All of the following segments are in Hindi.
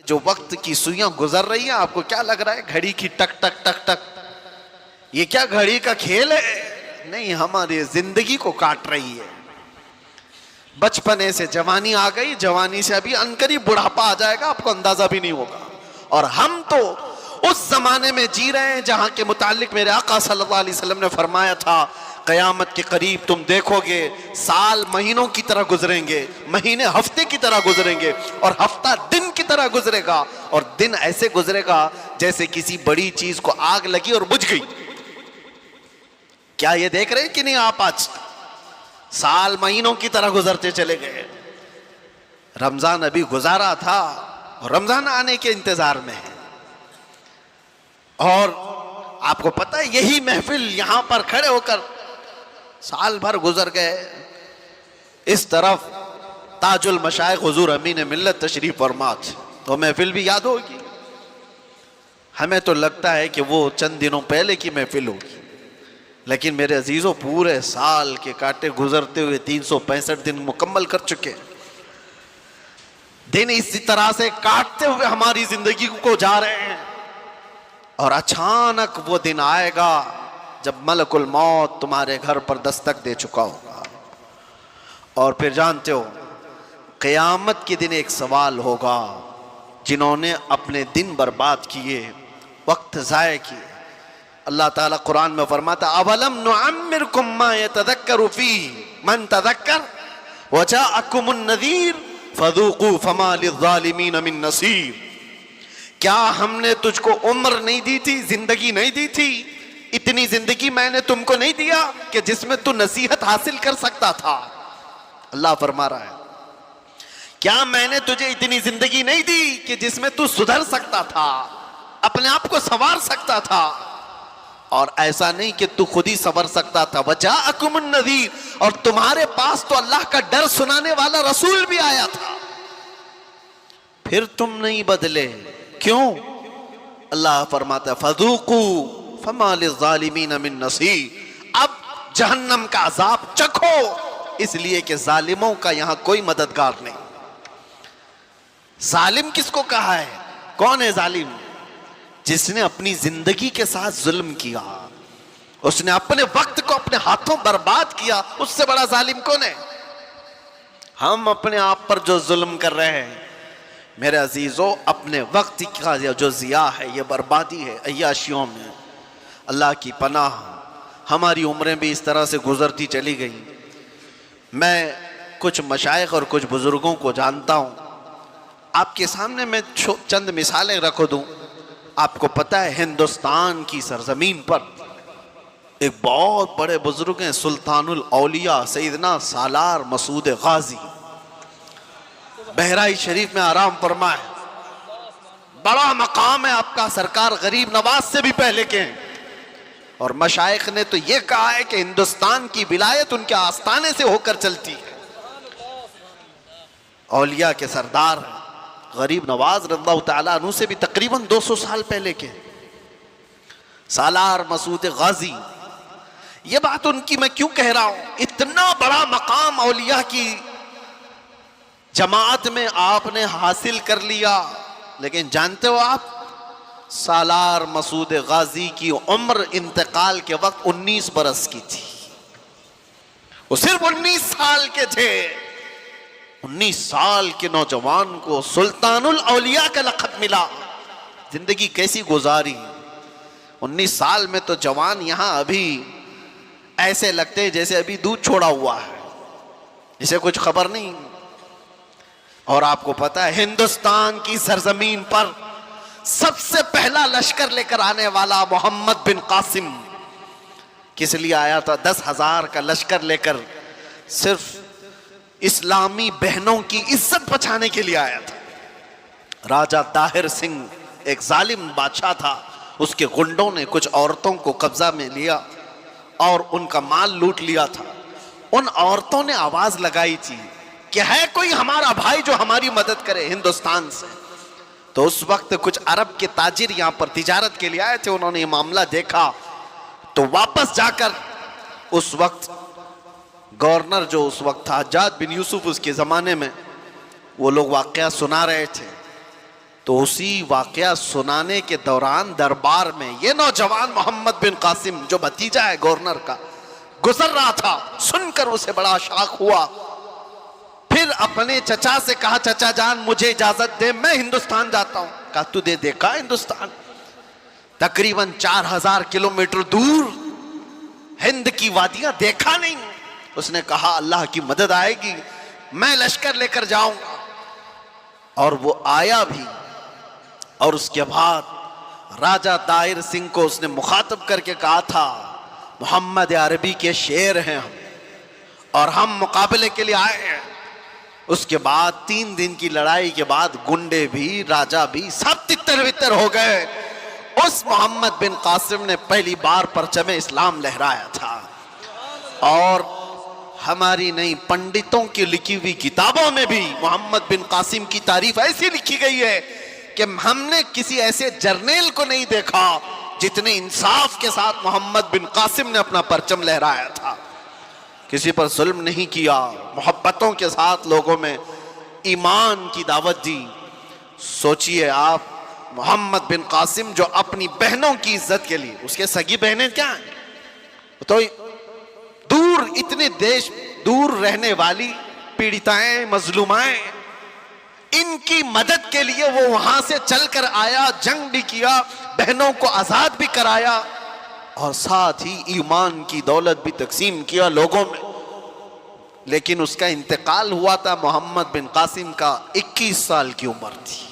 जो वक्त की सुइयां गुजर रही हैं, आपको क्या लग रहा है घड़ी की टक टक टक टक? ये क्या घड़ी का खेल है? नहीं, हमारी जिंदगी को काट रही है। बचपने से जवानी आ गई, जवानी से अभी अनकरीब बुढ़ापा आ जाएगा, आपको अंदाजा भी नहीं होगा। और हम तो उस जमाने में जी रहे हैं जहां के मुतालिक मेरे आका सल्लल्लाहु अलैहि वसल्लम ने फरमाया था, कयामत के करीब तुम देखोगे साल महीनों की तरह गुजरेंगे, महीने हफ्ते की तरह गुजरेंगे, और हफ्ता दिन की तरह गुजरेगा, और दिन ऐसे गुजरेगा जैसे किसी बड़ी चीज को आग लगी और बुझ गई। क्या ये देख रहे हैं कि नहीं आप? आज साल महीनों की तरह गुजरते चले गए। रमजान अभी गुजारा था और रमजान आने के इंतजार में है। और आपको पता है यही महफिल यहां पर खड़े होकर साल भर गुजर गए। इस तरफ ताजुल मशाइख हुजूर अमीन मिल्लत तशरीफ फरमा, तो महफिल भी याद होगी। हमें तो लगता है कि वो चंद दिनों पहले की महफिल होगी, लेकिन मेरे अजीजों पूरे साल के कांटे गुजरते हुए 365 दिन मुकम्मल कर चुके। दिन इसी तरह से काटते हुए हमारी जिंदगी को जा रहे हैं, और अचानक वो दिन आएगा जब मलकुल मौत तुम्हारे घर पर दस्तक दे चुका होगा। और फिर जानते हो क़यामत के दिन एक सवाल होगा, जिन्होंने अपने दिन बर्बाद किए, वक्त ज़ाय किए। अल्लाह ताला कुरान में फरमाता, अवलम नुअम्मिरकुम मा यतज़क्करु फीहि मन तज़क्कर व जाअकुमुन नज़ीर फज़ूक़ू फमा लिज़्ज़ालिमीन मिन नसीर। क्या हमने तुझको उम्र नहीं दी थी, जिंदगी नहीं दी थी? इतनी जिंदगी मैंने तुमको नहीं दिया कि जिसमें तू नसीहत हासिल कर सकता था? अल्लाह फरमा रहा है, क्या मैंने तुझे इतनी जिंदगी नहीं दी कि जिसमें तू सुधर सकता था, अपने आप को संवार सकता था? और ऐसा नहीं कि तू खुद ही संवर सकता था, वजाअकुमुन नज़ीर, और तुम्हारे पास तो अल्लाह का डर सुनाने वाला रसूल भी आया था, फिर तुम नहीं बदले। क्यों? अल्लाह फरमाता है, फज़ूक़ू फमा लिज़्ज़ालिमीन मिन नसीर। अब जहन्नम का अज़ाब चखो, इसलिए कि जालिमों का यहां कोई मददगार नहीं। जालिम किसको कहा है? कौन है जालिम? जिसने अपनी जिंदगी के साथ जुल्म किया, उसने अपने वक्त को अपने हाथों बर्बाद किया, उससे बड़ा जालिम कौन है? हम अपने आप पर जो जुल्म कर रहे हैं मेरे अजीजों, अपने वक्त का जो जिया है, ये बर्बादी है अय्याशियों में। अल्लाह की पनाह, हमारी उम्रें भी इस तरह से गुजरती चली गई। मैं कुछ मशाइख और कुछ बुजुर्गों को जानता हूँ, आपके सामने मैं चंद मिसालें रख दूँ। आपको पता है हिंदुस्तान की सरजमीन पर एक बहुत बड़े बुजुर्ग हैं, सुल्तानुल औलिया सैयदना सालार मसूद गाजी, बहराइच शरीफ में आराम फरमाए। बड़ा मकाम है आपका, सरकार गरीब नवाज से भी पहले के हैं। और मशाइख ने तो ये कहा है कि हिंदुस्तान की विलायत उनके आस्थाने से होकर चलती है। औलिया के सरदार गरीब नवाज रज़ियल्लाहु ताला अन्हु से भी तकरीबन 200 साल पहले के सालार मसूद गाजी। ये बात उनकी मैं क्यों कह रहा हूं? इतना बड़ा मकाम औलिया की जमात में आपने हासिल कर लिया, लेकिन जानते हो आप सालार मसूद गाजी की उम्र इंतकाल के वक्त 19 बरस की थी। वो सिर्फ 19 साल के थे। 19 साल के नौजवान को सुल्तानुल औलिया का लक़ब मिला। जिंदगी कैसी गुजारी! 19 साल में तो जवान यहां अभी ऐसे लगते हैं जैसे अभी दूध छोड़ा हुआ है, इसे कुछ खबर नहीं। और आपको पता है हिंदुस्तान की सरजमीन पर सबसे पहला लश्कर लेकर आने वाला मोहम्मद बिन कासिम किस लिए आया था? 10,000 का लश्कर लेकर, सिर्फ इस्लामी बहनों की इज्जत बचाने के लिए आया था। राजा ताहिर सिंह एक जालिम बादशाह था, उसके गुंडों ने कुछ औरतों को कब्जा में लिया और उनका माल लूट लिया था। उन औरतों ने आवाज लगाई थी कि है कोई हमारा भाई जो हमारी मदद करे हिंदुस्तान से। तो उस वक्त कुछ अरब के ताजिर यहां पर तिजारत के लिए आए थे। उन्होंने ये मामला देखा तो वापस जाकर उस वक्त गवर्नर जो उस वक्त था हज्जाज बिन यूसुफ, उसके ज़माने में वो लोग वाक़या सुना रहे थे तो उसी वाकया सुनाने के दौरान दरबार में ये नौजवान मोहम्मद बिन कासिम, जो भतीजा है गवर्नर का, गुजर रहा था। सुनकर उसे बड़ा शौक हुआ। फिर अपने चचा से कहा, चचा जान मुझे इजाजत दे, मैं हिंदुस्तान जाता हूं। कहा तूने देखा हिंदुस्तान? तकरीबन 4000 किलोमीटर दूर हिंद की वादियां देखा नहीं? उसने कहा अल्लाह की मदद आएगी, मैं लश्कर लेकर जाऊंगा। और वो आया भी। और उसके बाद राजा दाहिर सिंह को उसने मुखातब करके कहा था, मोहम्मद अरबी के शेर हैं हम, और हम मुकाबले के लिए आए हैं। उसके बाद 3 दिन की लड़ाई के बाद गुंडे भी, राजा भी, सब तितर-बितर हो गए। उस मोहम्मद बिन कासिम ने पहली बार परचम इस्लाम लहराया था। और हमारी नहीं, पंडितों की लिखी हुई किताबों में भी मोहम्मद बिन कासिम की तारीफ ऐसी लिखी गई है कि हमने किसी ऐसे जर्नेल को नहीं देखा जितने इंसाफ के साथ मोहम्मद बिन कासिम ने अपना परचम लहराया था। किसी पर जुल्म नहीं किया, मोहब्बतों के साथ लोगों में ईमान की दावत दी। सोचिए आप, मोहम्मद बिन कासिम जो अपनी बहनों की इज्जत के लिए, उसके सगी बहनें क्या हैं तो दूर, इतने देश दूर रहने वाली पीड़िताएं, मजलूमाएं, इनकी मदद के लिए वो वहां से चलकर आया, जंग भी किया, बहनों को आजाद भी कराया, और साथ ही ईमान की दौलत भी तकसीम किया लोगों में। लेकिन उसका इंतकाल हुआ था, मोहम्मद बिन कासिम का 21 साल की उम्र थी।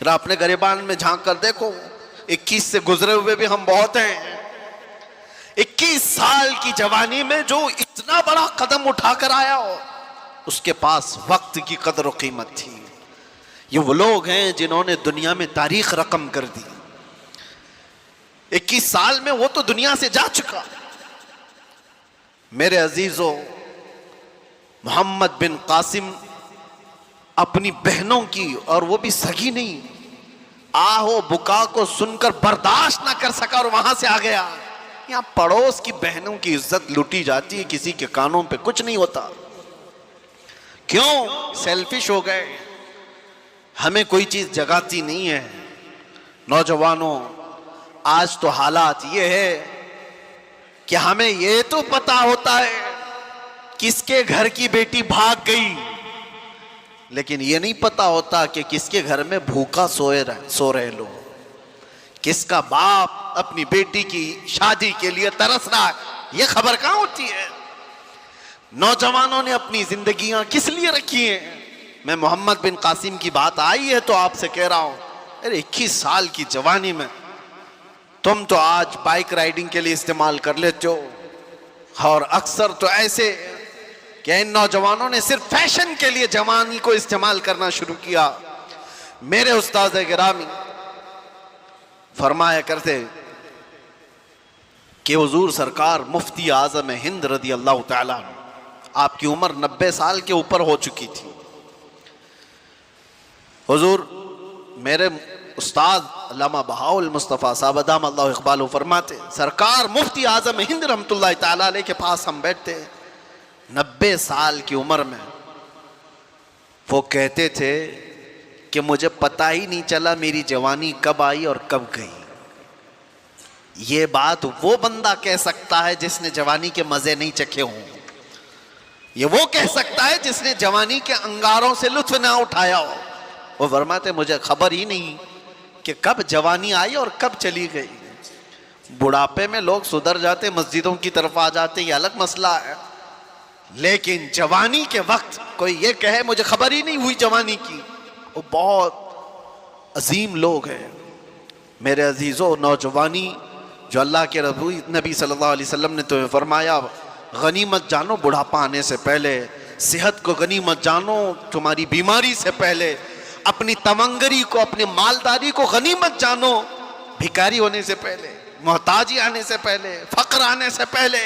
जरा अपने गरिबान में झांक कर देखो, 21 से गुजरे हुए भी हम बहुत हैं। 21 साल की जवानी में जो इतना बड़ा कदम उठाकर आया हो, उसके पास वक्त की कदर और कीमत थी। ये वो लोग हैं जिन्होंने दुनिया में तारीख रकम कर दी। 21 साल में वो तो दुनिया से जा चुका। मेरे अजीजों, मोहम्मद बिन कासिम अपनी बहनों की, और वो भी सगी नहीं, आहो बुका को सुनकर बर्दाश्त ना कर सका और वहां से आ गया। यहां पड़ोस की बहनों की इज्जत लूटी जाती है, किसी के कानों पे कुछ नहीं होता। क्यों? सेल्फिश हो गए, हमें कोई चीज जगाती नहीं है। नौजवानों, आज तो हालात ये है कि हमें ये तो पता होता है किसके घर की बेटी भाग गई, लेकिन ये नहीं पता होता कि किसके घर में भूखा सो रहे लोग, किसका बाप अपनी बेटी की शादी के लिए तरस रहा है, ये खबर कहां होती है। नौजवानों ने अपनी जिंदगियां किस लिए रखी हैं। मैं मोहम्मद बिन कासिम की बात आई है तो आपसे कह रहा हूं, अरे 21 साल की जवानी में तुम तो आज बाइक राइडिंग के लिए इस्तेमाल कर लेते हो, और अक्सर तो ऐसे कि इन नौजवानों ने सिर्फ फैशन के लिए जवानी को इस्तेमाल करना शुरू किया। मेरे उस्ताद गिरामी फरमाया करते कि हुजूर सरकार मुफ्ती आजम हिंद रदी अल्लाह तआला, आपकी उम्र 90 साल के ऊपर हो चुकी थी। हुजूर मेरे उस्ताद अल्लामा बहाउल मुस्तफ़ा साहब अदाम अल्लाह इक़बाल फरमाते, सरकार मुफ्ती आजम हिंद रहमतुल्लाह तआला अलैह के पास हम बैठते, 90 साल की उम्र में वो कहते थे कि मुझे पता ही नहीं चला मेरी जवानी कब आई और कब गई। ये बात वो बंदा कह सकता है जिसने जवानी के मजे नहीं चखे हों। ये वो कह सकता है जिसने जवानी के अंगारों से लुत्फ ना उठाया हो। वो फरमाते मुझे खबर ही नहीं कि कब जवानी आई और कब चली गई। बुढ़ापे में लोग सुधर जाते, मस्जिदों की तरफ आ जाते, ये अलग मसला है, लेकिन जवानी के वक्त कोई ये कहे मुझे खबर ही नहीं हुई जवानी की, वो बहुत अजीम लोग हैं। मेरे अजीज़ों, नौजवानी जो अल्लाह के नबी सल्लल्लाहु अलैहि वसल्लम ने तुम्हें फरमाया, गनीमत जानो बुढ़ापा आने से पहले, सेहत को गनीमत जानो तुम्हारी बीमारी से पहले, अपनी तमंगरी को, अपनी मालदारी को गनीमत जानो भिखारी होने से पहले, मोहताजी आने से पहले, फक्र आने से पहले।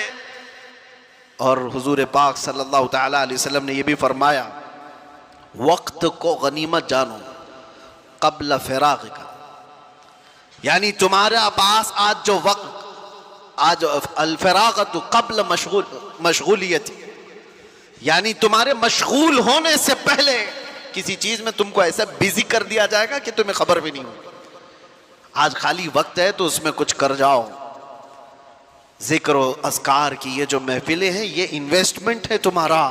और हुजूर पाक सल्लल्लाहु तआला अलैहि वसल्लम ने यह भी फरमाया, वक्त को गनीमत जानो कब्ल फिराग का, यानी तुम्हारे पास आज जो वक्त, आज अल-फिरागतु कब्ल मशगूलियत, यानी तुम्हारे मशगूल होने से पहले किसी चीज में तुमको ऐसा बिजी कर दिया जाएगा कि तुम्हें खबर भी नहीं होगी। आज खाली वक्त है तो उसमें कुछ कर जाओ। जिक्र और अस्कार की ये जो महफिलें हैं, ये इन्वेस्टमेंट है तुम्हारा।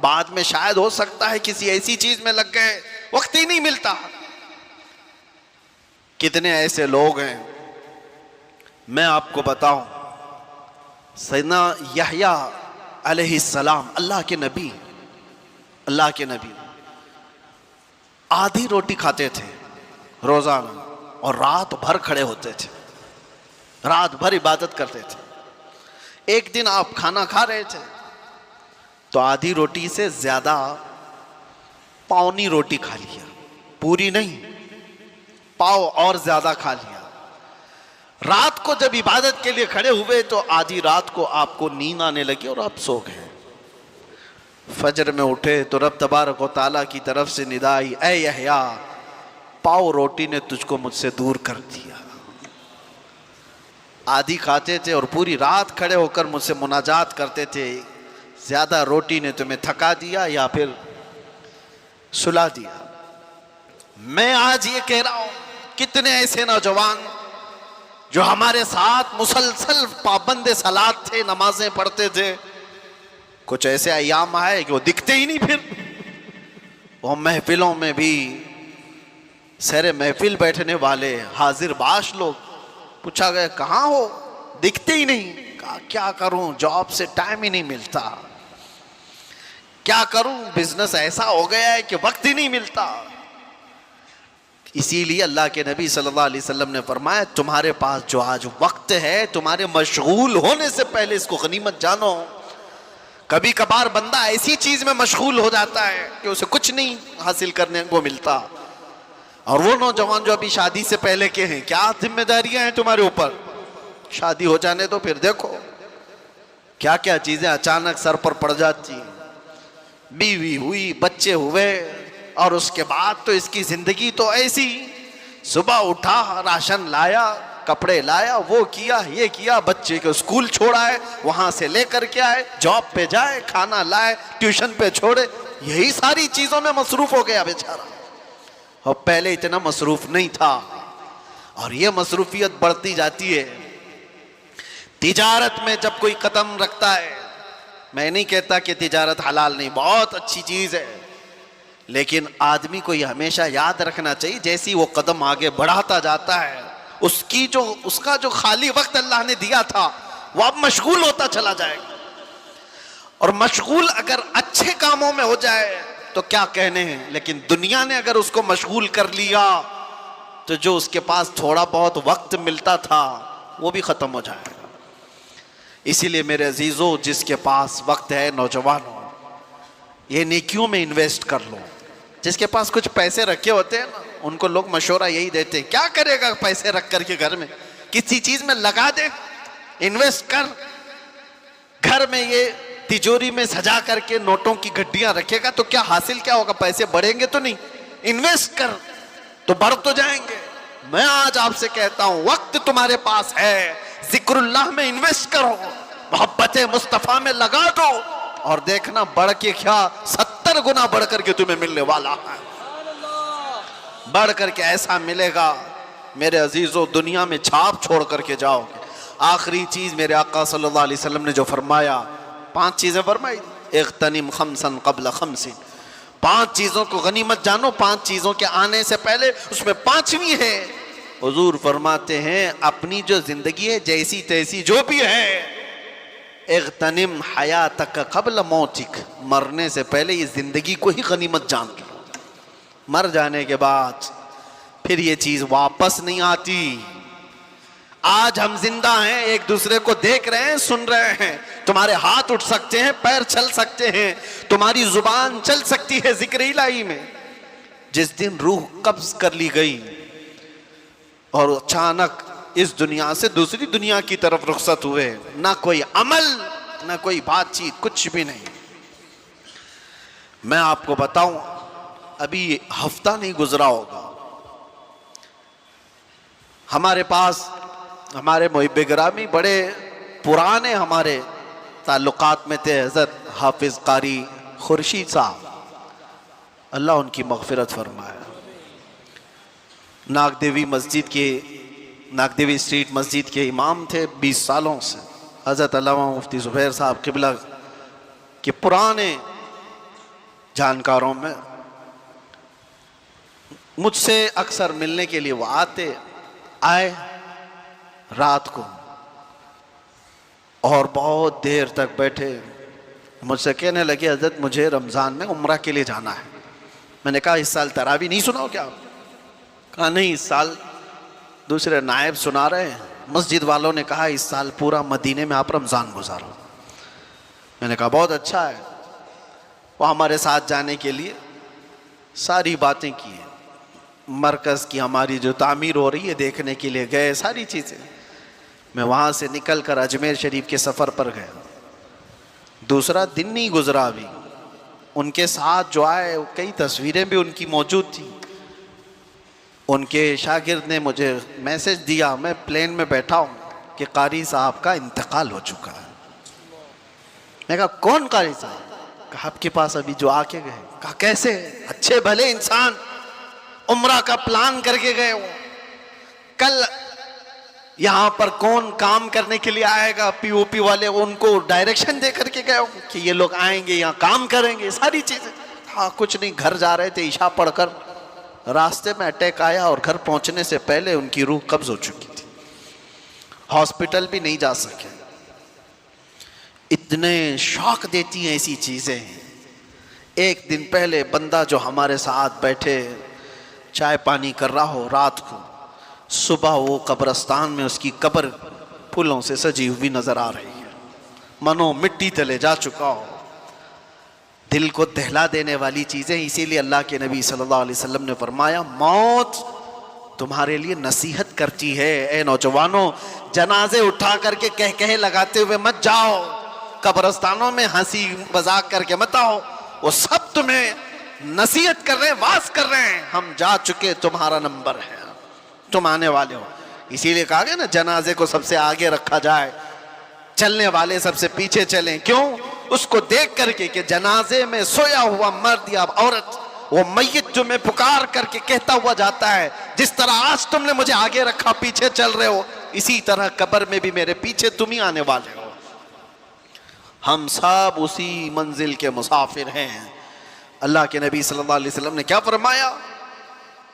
बाद में शायद हो सकता है किसी ऐसी चीज में लग गए, वक्त ही नहीं मिलता। कितने ऐसे लोग हैं, मैं आपको बताऊं, सैयदना यहया अलैहिस्सलाम, अल्लाह के नबी, आधी रोटी खाते थे रोजाना और रात भर खड़े होते थे, रात भर इबादत करते थे। एक दिन आप खाना खा रहे थे तो आधी रोटी से ज्यादा पौनी रोटी खा लिया, पूरी नहीं, पाव और ज्यादा खा लिया। रात को जब इबादत के लिए खड़े हुए तो आधी रात को आपको नींद आने लगी और आप सो गए। फजर में उठे तो रब तबारक व तआला की तरफ से निदा आई, ऐ यहया, पाव रोटी ने तुझको मुझसे दूर कर दिया। आधी खाते थे और पूरी रात खड़े होकर मुझसे मुनाजात करते थे, ज्यादा रोटी ने तुम्हें थका दिया या फिर सुला दिया। मैं आज ये कह रहा हूं, कितने ऐसे नौजवान जो हमारे साथ मुसलसल पाबंद सलात थे, नमाजें पढ़ते थे, कुछ ऐसे अयाम आए कि वो दिखते ही नहीं। फिर वो महफिलों में भी सरे महफिल बैठने वाले हाजिर बाश लोग, पूछा गया कहाँ हो, दिखते ही नहीं। कहा क्या करूं, जॉब से टाइम ही नहीं मिलता, क्या करूं, बिजनेस ऐसा हो गया है कि वक्त ही नहीं मिलता। इसीलिए अल्लाह के नबी सल्लल्लाहु अलैहि वसल्लम ने फरमाया, तुम्हारे पास जो आज वक्त है, तुम्हारे मशगूल होने से पहले इसको गनीमत जानो। कभी कभार बंदा ऐसी चीज में मशगूल हो जाता है कि उसे कुछ नहीं हासिल करने को मिलता। और वो नौजवान जो अभी शादी से पहले के हैं, क्या जिम्मेदारियां हैं तुम्हारे ऊपर? शादी हो जाने दो, फिर देखो क्या क्या चीजें अचानक सर पर पड़ जाती हैं। बीवी हुई, बच्चे हुए, और उसके बाद तो इसकी जिंदगी तो ऐसी, सुबह उठा, राशन लाया, कपड़े लाया, वो किया, ये किया, बच्चे को स्कूल छोड़ा है, वहां से लेकर के आए, जॉब पे जाए, खाना लाए, ट्यूशन पे छोड़े, यही सारी चीजों में मसरूफ हो गया बेचारा। और पहले इतना मसरूफ नहीं था, और ये मसरूफियत बढ़ती जाती है। तिजारत में जब कोई कदम रखता है, मैं नहीं कहता कि तिजारत हलाल नहीं, बहुत अच्छी चीज है, लेकिन आदमी को यह हमेशा याद रखना चाहिए, जैसी वो कदम आगे बढ़ाता जाता है, उसका जो खाली वक्त अल्लाह ने दिया था वो अब मशगूल होता चला जाएगा। और मशगूल अगर अच्छे कामों में हो जाए तो क्या कहने हैं, लेकिन दुनिया ने अगर उसको मशगूल कर लिया तो जो उसके पास थोड़ा बहुत वक्त मिलता था वो भी खत्म हो जाएगा। इसीलिए मेरे अजीजों, जिसके पास वक्त है, नौजवानों, ये नेकियों में इन्वेस्ट कर लो। जिसके पास कुछ पैसे रखे होते हैं ना, उनको लोग मशवरा यही देते हैं, क्या करेगा पैसे रख करके घर में, किसी चीज में लगा दे, इन्वेस्ट कर। घर में ये तिजोरी में सजा करके नोटों की गड्डियां रखेगा तो क्या हासिल क्या होगा, पैसे बढ़ेंगे तो नहीं। इन्वेस्ट कर तो बढ़ तो जाएंगे। मैं आज आपसे कहता हूं, वक्त तुम्हारे पास है, जिक्रुल्लाह में इन्वेस्ट करो, मोहब्बत मुस्तफा में लगा दो, और देखना बढ़ के क्या 70 गुना बढ़ करके तुम्हें मिलने वाला है। बढ़ करके ऐसा मिलेगा मेरे अजीजों, दुनिया में छाप छोड़ करके जाओगे। आखिरी चीज मेरे आका सल्लल्लाहु अलैहि वसल्लम ने जो फरमाया, 5 चीजें फरमाई, इग़्तनिम खम्सन क़ब्ल खम्सिन, 5 चीजों को गनीमत जानो, 5 चीजों के आने से पहले। उसमें 5वीं है, हुजूर फरमाते हैं, अपनी जो जिंदगी है जैसी तैसी जो भी है, इग़्तनिम हयातक क़ब्ल मौतिक, मरने से पहले ये जिंदगी को ही गनीमत जान लो। मर जाने के बाद फिर ये चीज वापस नहीं आती। आज हम जिंदा हैं, एक दूसरे को देख रहे हैं, सुन रहे हैं, तुम्हारे हाथ उठ सकते हैं, पैर चल सकते हैं, तुम्हारी जुबान चल सकती है जिक्र इलाही में। जिस दिन रूह कब्ज कर ली गई और अचानक इस दुनिया से दूसरी दुनिया की तरफ रुखसत हुए, ना कोई अमल, ना कोई बातचीत, कुछ भी नहीं। मैं आपको बताऊं, अभी हफ्ता नहीं गुजरा होगा, हमारे पास हमारे मुहिब्बे गिरामी बड़े पुराने हमारे ताल्लुकात में थे, हज़रत हाफिज कारी खुर्शीद साहब। अल्लाह उनकी मग़फ़िरत फरमाए। नागदेवी स्ट्रीट मस्जिद के इमाम थे 20 सालों से, हज़रत अल्लामा मुफ्ती ज़ुबैर साहब क़िबला के पुराने जानकारों में। मुझसे अक्सर मिलने के लिए वो आए रात को और बहुत देर तक बैठे। मुझसे कहने लगे हज़रत मुझे रमज़ान में उम्रा के लिए जाना है। मैंने कहा इस साल तरावी नहीं सुनाओ क्या? कहा नहीं, इस साल दूसरे नायब सुना रहे हैं। मस्जिद वालों ने कहा इस साल पूरा मदीने में आप रमज़ान गुजारो। मैंने कहा बहुत अच्छा है। वो हमारे साथ जाने के लिए सारी बातें की, मरकज़ की हमारी जो तामीर हो रही है देखने के लिए गए, सारी चीज़ें। मैं वहाँ से निकल कर अजमेर शरीफ के सफ़र पर गया। दूसरा दिन नहीं गुजरा अभी, उनके साथ जो आए कई तस्वीरें भी उनकी मौजूद थी। उनके शागिर्द ने मुझे मैसेज दिया, मैं प्लेन में बैठा हूँ कि कारी साहब का इंतकाल हो चुका है। मैं कहा कौन कारी साहब? कहा आपके पास अभी जो आके गए। कहा कैसे? अच्छे भले इंसान, उम्रा का प्लान करके गए हो। कल यहाँ पर कौन काम करने के लिए आएगा, पीओपी वाले, उनको डायरेक्शन दे करके गए हो कि ये लोग आएंगे यहाँ काम करेंगे, सारी चीजें। हाँ कुछ नहीं, घर जा रहे थे, ईशा पढ़कर रास्ते में अटैक आया और घर पहुंचने से पहले उनकी रूह कब्ज हो चुकी थी। हॉस्पिटल भी नहीं जा सके। इतने शौक देती हैं ऐसी चीजें। एक दिन पहले बंदा जो हमारे साथ बैठे चाय पानी कर रहा हो, रात को सुबह वो कब्रस्तान में उसकी कब्र फूलों से सजी हुई नजर आ रही है, मनो मिट्टी तले जा चुका हो। दिल को दहला देने वाली चीजें। इसीलिए अल्लाह के नबी सल्लल्लाहु अलैहि वसल्लम ने फरमाया मौत तुम्हारे लिए नसीहत करती है। ए नौजवानों, जनाजे उठा करके कह लगाते हुए मत जाओ, कब्रस्तानों में हंसी मजाक करके मत आओ। वो सब तुम्हें नसीहत कर रहे हैं, वास कर रहे हैं, हम जा चुके, तुम्हारा नंबर है, तुम आने वाले हो। इसीलिए कहा गया ना जनाजे को सबसे आगे रखा जाए, चलने वाले सबसे पीछे चलें। क्यों? उसको देख करके कि जनाजे में सोया हुआ मर्द या औरत, वो मैयत जो मैं पुकार करके कहता हुआ जाता है, जिस तरह आज तुमने मुझे आगे रखा, पीछे चल रहे हो, इसी तरह कब्र में भी मेरे पीछे तुम ही आने वाले हो। हम सब उसी मंजिल के मुसाफिर हैं। अल्लाह के नबी सल्लल्लाहु अलैहि वसल्लम ने क्या फरमाया?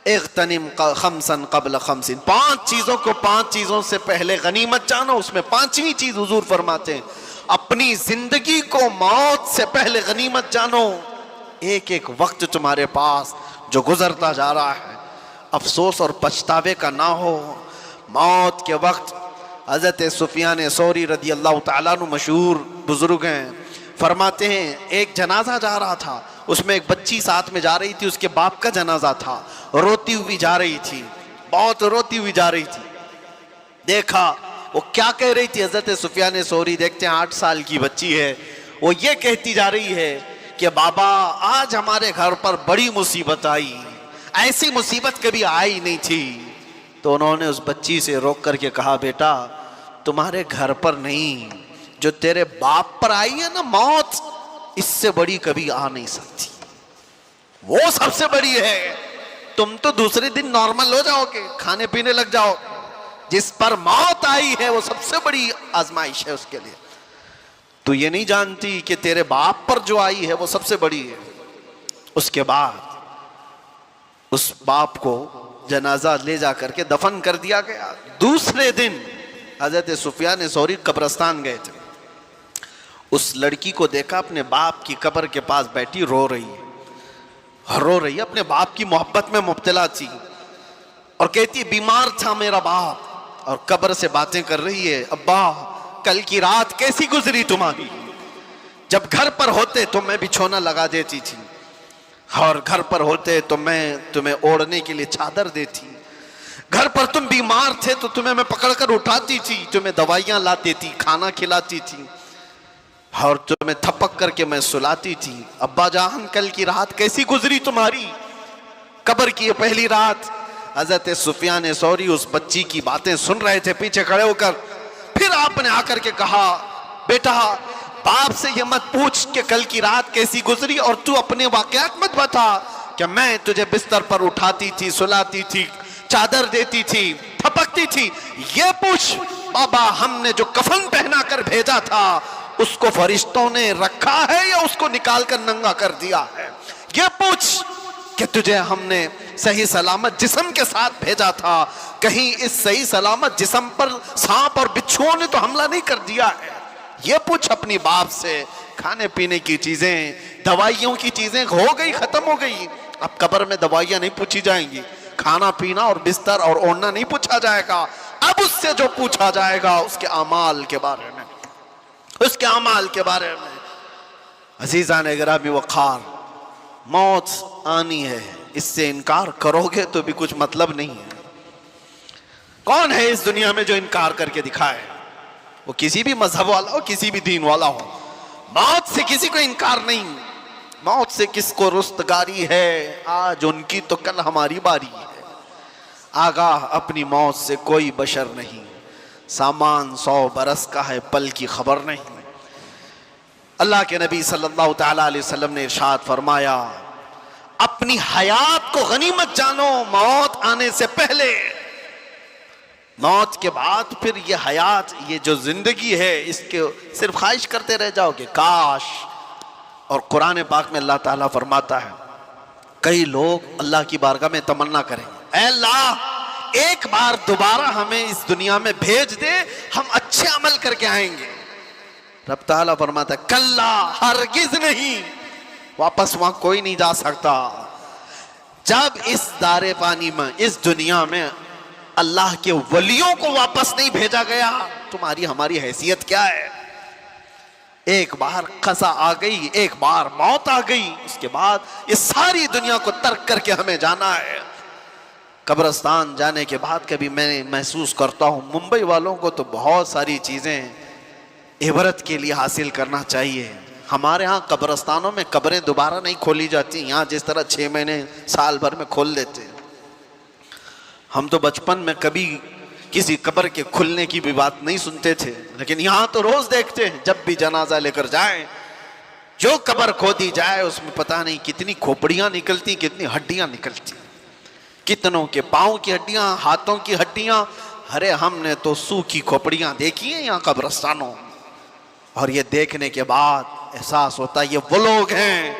इग़्तनिम खमसन क़ब्ल खमसिन, 5 चीज़ों को 5 चीज़ों से पहले गनीमत जानो। उसमें 5वीं चीज़ हुजूर फरमाते हैं अपनी जिंदगी को मौत से पहले गनीमत जानो। एक एक वक्त तुम्हारे पास जो गुजरता जा रहा है अफसोस और पछतावे का ना हो। मौत के वक्त हज़रत सुफियान सौरी रदी अल्लाह तआला अन्हु मशहूर बुजुर्ग हैं, फरमाते हैं एक जनाजा जा रहा था, उसमें एक बच्ची साथ में जा रही थी, उसके बाप का जनाजा था, रोती हुई जा रही थी, बहुत रोती हुई जा रही थी। देखा वो क्या कह रही थी? हज़रत सुफियान सौरी देखते हैं 8 साल की बच्ची है, वो ये कहती जा रही है कि बाबा आज हमारे घर पर बड़ी मुसीबत आई, ऐसी मुसीबत कभी आई नहीं थी। तो उन्होंने उस बच्ची से रोक करके कहा बेटा तुम्हारे घर पर नहीं, जो तेरे बाप पर आई है ना मौत, इससे बड़ी कभी आ नहीं सकती, वो सबसे बड़ी है। तुम तो दूसरे दिन नॉर्मल हो जाओगे, खाने पीने लग जाओगे, जिस पर मौत आई है वो सबसे बड़ी आजमाइश है उसके लिए। तू ये नहीं जानती कि तेरे बाप पर जो आई है वो सबसे बड़ी है। उसके बाद उस बाप को जनाजा ले जा करके दफन कर दिया गया। दूसरे दिन हजरत सुफियान सौरी कब्रस्तान गए थे, उस लड़की को देखा अपने बाप की कब्र के पास बैठी रो रही है, अपने बाप की मोहब्बत में मुब्तला थी और कहती बीमार था मेरा बाप, और कब्र से बातें कर रही है, अब्बा कल की रात कैसी गुजरी तुम्हारी, जब घर पर होते तो मैं बिछौना लगा देती थी, और घर पर होते तो मैं तुम्हें ओढ़ने के लिए चादर देती, घर पर तुम बीमार थे तो तुम्हें मैं पकड़कर उठाती थी, तुम्हें दवाइयां लाती थी, खाना खिलाती थी, और तुम्हें थपक करके मैं सुलाती थी। अब्बा जान कल की रात कैसी गुजरी तुम्हारी, कब्र की ये पहली रात। हजरत सुफियान सौरी उस बच्ची की बातें सुन रहे थे पीछे खड़े होकर। फिर आपने आकर के कहा बेटा बाप से ये मत पूछ कि कल की रात कैसी गुजरी और तू अपने वाकयात मत बता, कि मैं तुझे बिस्तर पर उठाती थी, सुलाती थी, चादर देती थी, थपकती थी? ये पूछ बाबा, हमने जो कफन पहना कर भेजा था उसको फरिश्तों ने रखा है या उसको निकाल कर नंगा कर दिया है? ये पूछ कि तुझे हमने सही सलामत जिस्म के साथ भेजा था, कहीं इस सही सलामत जिस्म पर सांप और बिच्छुओं ने तो हमला नहीं कर दिया है? ये पूछ अपनी बाप से। खाने पीने की चीजें, दवाइयों की चीजें हो गई, खत्म हो गई। अब कब्र में दवाइयां नहीं पूछी जाएंगी, खाना पीना और बिस्तर और ओढ़ना नहीं पूछा जाएगा। अब उससे जो पूछा जाएगा उसके अमाल के बारे में, उसके अमाल के बारे में। अजीज़ान गिरामी वक़ार, मौत आनी है, इससे इनकार करोगे तो भी कुछ मतलब नहीं है। कौन है इस दुनिया में जो इनकार करके दिखाए? वो किसी भी मजहब वाला हो, किसी भी दीन वाला हो, मौत से किसी को इनकार नहीं। मौत से किसको रुस्तगारी है? आज उनकी तो कल हमारी बारी है। आगाह अपनी मौत से कोई बशर नहीं, सामान 100 बरस का है, पल की खबर नहीं। अल्लाह के नबी सल्लल्लाहु तआला अलैहि वसल्लम ने इरशाद फरमाया, अपनी हयात को गनीमत जानो मौत आने से पहले। मौत के बाद फिर ये हयात, ये जो जिंदगी है, इसके सिर्फ ख्वाहिश करते रह जाओगे काश। और कुरान पाक में अल्लाह ताला फरमाता है, कई लोग अल्लाह की बारगाह में तमन्ना करेंगे, ऐ अल्लाह एक बार दोबारा हमें इस दुनिया में भेज दे, हम अच्छे अमल करके आएंगे। रब ताला फरमाता है, कल्ला, हरगिज नहीं, वापस वहां कोई नहीं जा सकता। जब इस दारे पानी में, इस दुनिया में अल्लाह के वलियों को वापस नहीं भेजा गया, तुम्हारी हमारी हैसियत क्या है? एक बार कज़ा आ गई, एक बार मौत आ गई, उसके बाद इस सारी दुनिया को तर्क करके हमें जाना है। कब्रिस्तान जाने के बाद कभी मैं महसूस करता हूं, मुंबई वालों को तो बहुत सारी चीजें इबरत के लिए हासिल करना चाहिए। हमारे यहाँ कब्रिस्तानों में कब्रें दोबारा नहीं खोली जाती, यहाँ जिस तरह 6 महीने साल भर में खोल देते हैं। हम तो बचपन में कभी किसी कब्र के खुलने की भी बात नहीं सुनते थे, लेकिन यहाँ तो रोज देखते हैं। जब भी जनाजा लेकर जाए, जो कब्र खोदी जाए उसमें पता नहीं कितनी खोपड़ियां निकलती, कितनी हड्डियां निकलती, कितनों के पाँव की हड्डियां, हाथों की हड्डियां। अरे हमने तो सूखी खोपड़ियां देखी हैं यहाँ कब्रिस्तानों। और ये देखने के बाद एहसास होता है, ये वो लोग हैं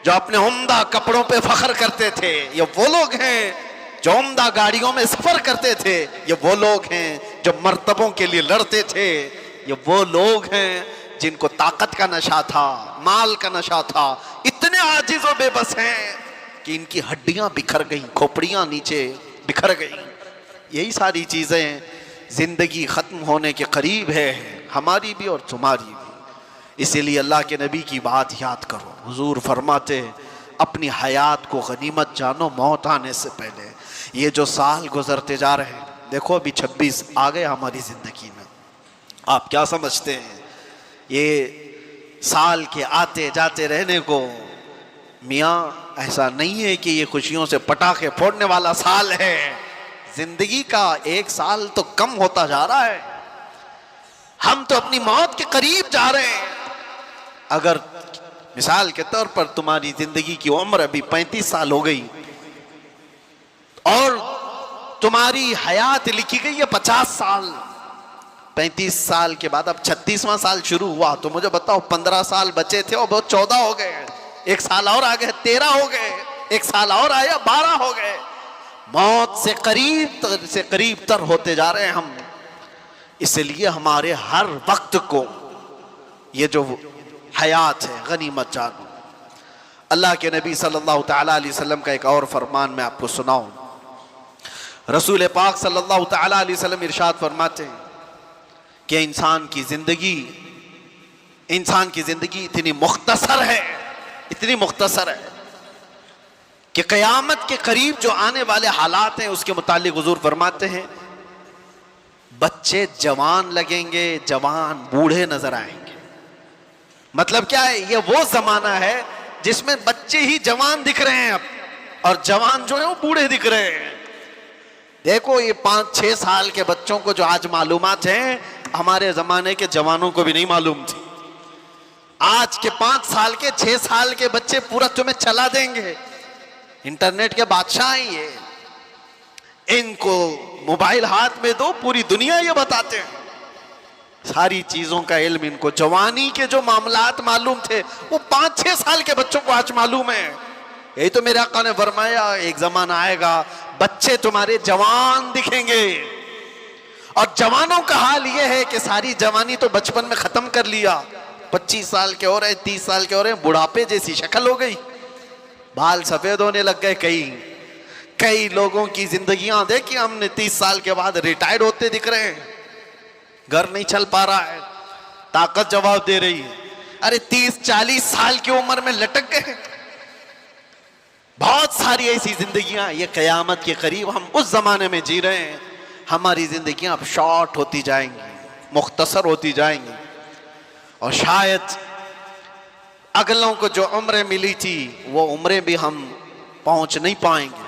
जो अपने उम्दा कपड़ों पे फख्र करते थे, ये वो लोग हैं जो उम्दा गाड़ियों में सफर करते थे, ये वो लोग हैं जो मर्तबों के लिए लड़ते थे, ये वो लोग हैं जिनको ताकत का नशा था, माल का नशा था। इतने आजिज और बेबस हैं कि इनकी हड्डियां बिखर गई, खोपड़ियां नीचे बिखर गई। यही सारी चीजें जिंदगी खत्म होने के करीब है, हमारी भी और तुम्हारी भी। इसीलिए अल्लाह के नबी की बात याद करो। हुजूर फरमाते, अपनी हयात को गनीमत जानो मौत आने से पहले। ये जो साल गुजरते जा रहे हैं, देखो अभी 26 आ गए हमारी जिंदगी में, आप क्या समझते हैं? ये साल के आते जाते रहने को, मियाँ ऐसा नहीं है कि ये खुशियों से पटाखे फोड़ने वाला साल है। जिंदगी का एक साल तो कम होता जा रहा है, हम तो अपनी मौत के करीब जा रहे हैं। अगर मिसाल के तौर पर तुम्हारी जिंदगी की उम्र अभी 35 साल हो गई और तुम्हारी हयात लिखी गई है 50 साल, 35 साल के बाद अब 36वां साल शुरू हुआ, तो मुझे बताओ 15 साल बचे थे और बहुत 14 हो गए, एक साल और आ गए 13 हो गए, एक साल और आया 12 हो गए। मौत से करीब तर होते जा रहे हैं हम। इसलिए हमारे हर वक्त को ये जो हयात है गनीमत जानो। अल्लाह के नबी सल्लल्लाहु तआला अलैहि वसल्लम का एक और फरमान मैं आपको सुनाऊं। रसूल पाक सल्लल्लाहु तआला अलैहि वसल्लम इरशाद फरमाते हैं कि इंसान की जिंदगी इतनी मुख्तसर है, इतनी मुख्तसर है कि क़यामत के करीब जो आने वाले हालात हैं उसके मुतालिक हुजूर फरमाते हैं, बच्चे जवान लगेंगे, जवान बूढ़े नजर आएंगे। मतलब क्या है? ये वो जमाना है जिसमें बच्चे ही जवान दिख रहे हैं अब, और जवान जो है वो बूढ़े दिख रहे हैं। देखो ये 5-6 साल के बच्चों को जो आज मालूमात हैं, हमारे जमाने के जवानों को भी नहीं मालूम थी। आज के 5 साल के 6 साल के बच्चे पूरा तुम्हें चला देंगे। इंटरनेट के बादशाह हैं ये। इनको मोबाइल हाथ में दो, पूरी दुनिया ये बताते हैं, सारी चीजों का इल्म इनको। जवानी के जो मामलात मालूम थे वो 5-6 साल के बच्चों को आज मालूम है। यही तो मेरे आका ने फरमाया, एक जमाना आएगा बच्चे तुम्हारे जवान दिखेंगे, और जवानों का हाल यह है कि सारी जवानी तो बचपन में खत्म कर लिया, 25 साल के हो रहे, 30 साल के हो रहे, बुढ़ापे जैसी शक्ल हो गई, बाल सफेद होने लग गए। कई लोगों की जिंदगियां देखी हमने, 30 साल के बाद रिटायर्ड होते दिख रहे हैं, घर नहीं चल पा रहा है, ताकत जवाब दे रही है। अरे 30-40 साल की उम्र में लटक गए। बहुत सारी ऐसी जिंदगियां, ये कयामत के करीब हम उस जमाने में जी रहे हैं। हमारी जिंदगियां अब शॉर्ट होती जाएंगी, मुख्तसर होती जाएंगी, और शायद अगलों को जो उम्रें मिली थी वो उम्रें भी हम पहुंच नहीं पाएंगे।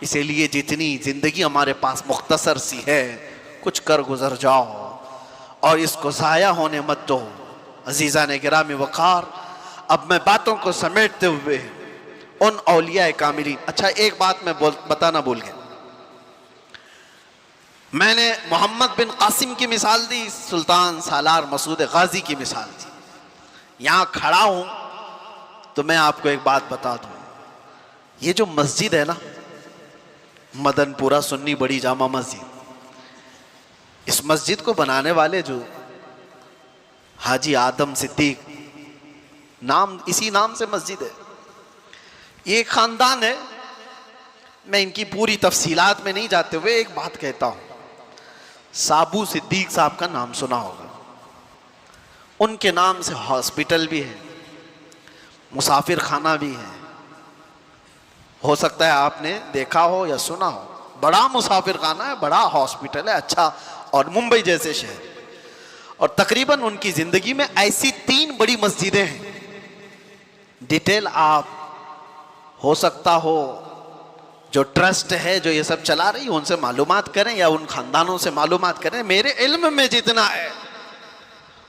इसीलिए जितनी जिंदगी हमारे पास मुख्तसर सी है, कुछ कर गुजर जाओ और इसको ज़ाया होने मत दो। अजीज़ा ने गिरामी वक़ार, अब मैं बातों को समेटते हुए उन औलिया कामिलीन, अच्छा एक बात मैं बताना भूल गया, मैंने मोहम्मद बिन कासिम की मिसाल दी, सुल्तान सालार मसूद गाजी की मिसाल दी। यहां खड़ा हूं तो मैं आपको एक बात बता दूं, ये जो मस्जिद है ना, मदनपुरा सुन्नी बड़ी जामा मस्जिद, इस मस्जिद को बनाने वाले जो हाजी आदम सिद्दीक, नाम इसी नाम से मस्जिद है, ये खानदान है। मैं इनकी पूरी तफसीलात में नहीं जाते हुए एक बात कहता हूं, साबू सिद्दीक साहब का नाम सुना होगा, उनके नाम से हॉस्पिटल भी है, मुसाफिर खाना भी है, हो सकता है आपने देखा हो या सुना हो। बड़ा मुसाफिर खाना है, बड़ा हॉस्पिटल है, अच्छा, और मुंबई जैसे शहर। और तकरीबन उनकी जिंदगी में ऐसी 3 बड़ी मस्जिदें हैं। डिटेल आप हो सकता हो जो ट्रस्ट है जो ये सब चला रही है उनसे मालूमात करें या उन खानदानों से मालूमात करें। मेरे इल्म में जितना है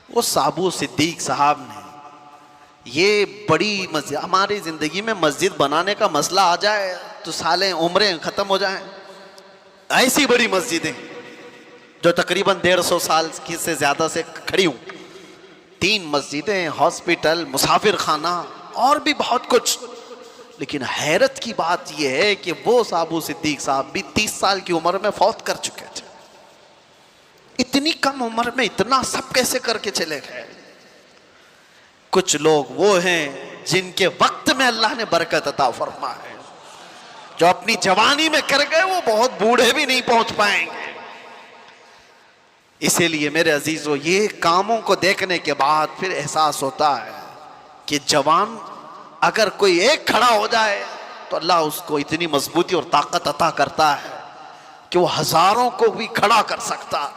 वो साबू सिद्दीक साहब ने ये बड़ी मस्जिद, हमारी ज़िंदगी में मस्जिद बनाने का मसला आ जाए तो साले उम्रें ख़त्म हो जाएं। ऐसी बड़ी मस्जिदें जो तकरीबन 150 साल की से ज़्यादा से खड़ी हूँ, 3 मस्जिदें, हॉस्पिटल, मुसाफिर खाना और भी बहुत कुछ। लेकिन हैरत की बात यह है कि वो साबू सिद्दीक साहब भी 30 साल की उम्र में फौत कर चुके थे। इतनी कम उम्र में इतना सब कैसे करके चले गए? कुछ लोग वो हैं जिनके वक्त में अल्लाह ने बरकत अता फरमाया है, जो अपनी जवानी में कर गए वो बहुत बूढ़े भी नहीं पहुंच पाएंगे। इसीलिए मेरे अजीजों, ये कामों को देखने के बाद फिर एहसास होता है कि जवान अगर कोई एक खड़ा हो जाए तो अल्लाह उसको इतनी मजबूती और ताकत अता करता है कि वो हजारों को भी खड़ा कर सकता है।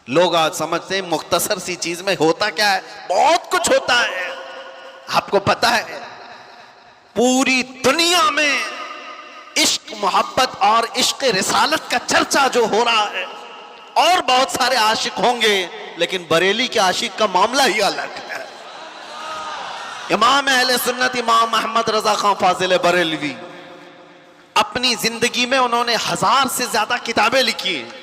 लोग आज समझते हैं मुख्तसर सी चीज में होता क्या है, बहुत कुछ होता है। आपको पता है पूरी दुनिया में इश्क, मोहब्बत और इश्क रिसालत का चर्चा जो हो रहा है, और बहुत सारे आशिक होंगे, लेकिन बरेली के आशिक का मामला ही अलग है। इमाम अहले सुन्नत इमाम अहमद रजा खान फाजिल बरेलवी, अपनी जिंदगी में उन्होंने 1000 से ज्यादा किताबें लिखी हैं,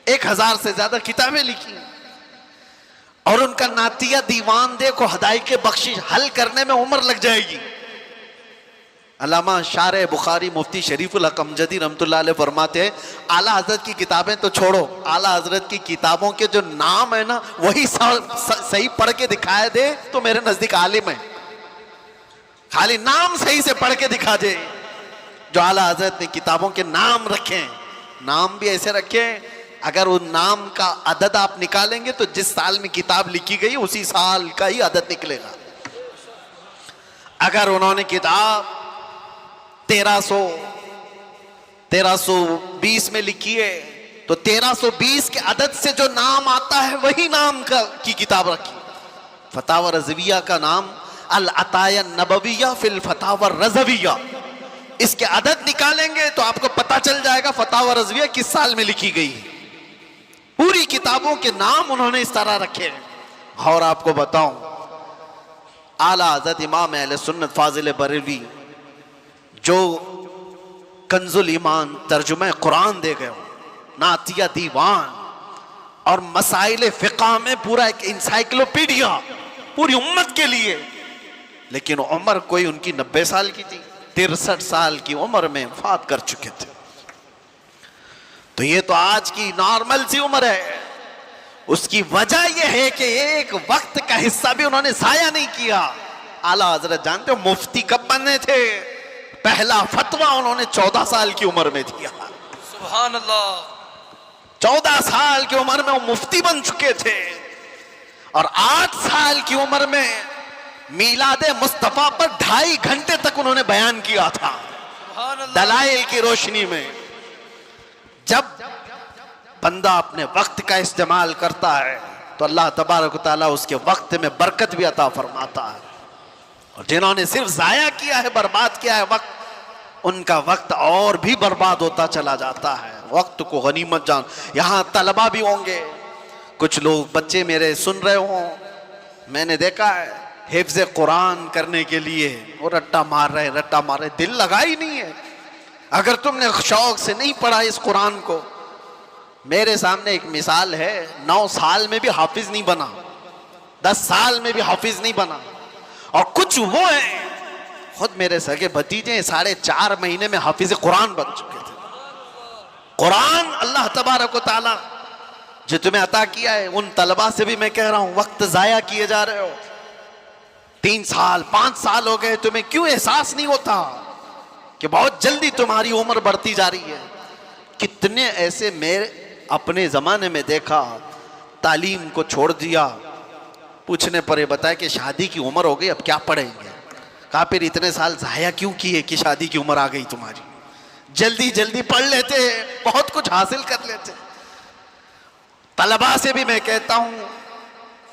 1000 से ज्यादा किताबें लिखी, और उनका नातिया दीवान दे को हदायक बख्शिश हल करने में उम्र लग जाएगी। अल्लामा शारे बुखारी मुफ्ती शरीफुल हक अमजदी रहमतुल्लाह अलैह फरमाते हैं, आला हजरत की किताबें तो छोड़ो, आला हजरत की किताबों के जो नाम है ना वही सही पढ़ के दिखाया दे तो मेरे नजदीक आलिम है। खाली नाम सही से पढ़ के दिखा दे। जो आला हजरत ने किताबों के नाम रखे, नाम भी ऐसे रखे, अगर उन नाम का अदद आप निकालेंगे तो जिस साल में किताब लिखी गई उसी साल का ही अदद निकलेगा। अगर उन्होंने किताब 1320 में लिखी है तो 1320 के अदद से जो नाम आता है वही नाम की किताब रखी। फतावा रज़विया का नाम अल अताया नबविया फिल फतावा रज़विया, इसके अदद निकालेंगे तो आपको पता चल जाएगा फतावा रज़विया किस साल में लिखी गई है। पूरी किताबों के नाम उन्होंने इस तरह रखे हैं। और आपको बताऊं, आला हज़रत इमाम अहले सुन्नत फाजिल बरेलवी जो कंजुल ईमान तर्जुमा कुरान दे गए हो, नातिया दीवान और मसाइल फिक़ा में पूरा एक इंसाइक्लोपीडिया पूरी उम्मत के लिए। लेकिन उम्र कोई उनकी 90 साल की थी, 63 साल की उम्र में वफात कर चुके थे। तो ये तो आज की नॉर्मल सी उम्र है। उसकी वजह यह है कि एक वक्त का हिस्सा भी उन्होंने जाया नहीं किया। आला हजरत जानते हो मुफ्ती कब बने थे? पहला फतवा उन्होंने 14 साल की उम्र में दिया। सुभान अल्लाह। 14 साल की उम्र में वो मुफ्ती बन चुके थे और 8 साल की उम्र में मीलादे मुस्तफा पर 2.5 घंटे तक उन्होंने बयान किया था दलाइल की रोशनी में। जब बंदा अपने वक्त का इस्तेमाल करता है तो अल्लाह तबारक व तआला उसके वक्त में बरकत भी अता फरमाता है। और जिन्होंने सिर्फ जाया किया है, बर्बाद किया है वक्त, उनका वक्त और भी बर्बाद होता चला जाता है। वक्त को गनीमत जान। यहाँ तलबा भी होंगे, कुछ लोग बच्चे मेरे सुन रहे हों, मैंने देखा है हिफ्ज़ कुरान करने के लिए वो रट्टा मार रहे, दिल लगा ही नहीं है। अगर तुमने शौक से नहीं पढ़ा इस कुरान को, मेरे सामने एक मिसाल है, 9 साल में भी हाफिज नहीं बना, 10 साल में भी हाफिज नहीं बना। और कुछ वो हैं, खुद मेरे सगे भतीजे 4.5 महीने में हाफिज कुरान बन चुके थे। कुरान अल्लाह तबारक व तआला जो तुम्हें अता किया है, उन तलबा से भी मैं कह रहा हूं वक्त जाया किए जा रहे हो। 3 साल 5 साल हो गए, तुम्हें क्यों एहसास नहीं होता कि बहुत जल्दी तुम्हारी उम्र बढ़ती जा रही है? कितने ऐसे मेरे अपने जमाने में देखा, तालीम को छोड़ दिया, पूछने पर बताया कि शादी की उम्र हो गई, अब क्या पढ़ेंगे। कहा फिर इतने साल जाया क्यों किए कि शादी की उम्र आ गई तुम्हारी? जल्दी जल्दी पढ़ लेते, बहुत कुछ हासिल कर लेते। तलबा से भी मैं कहता हूं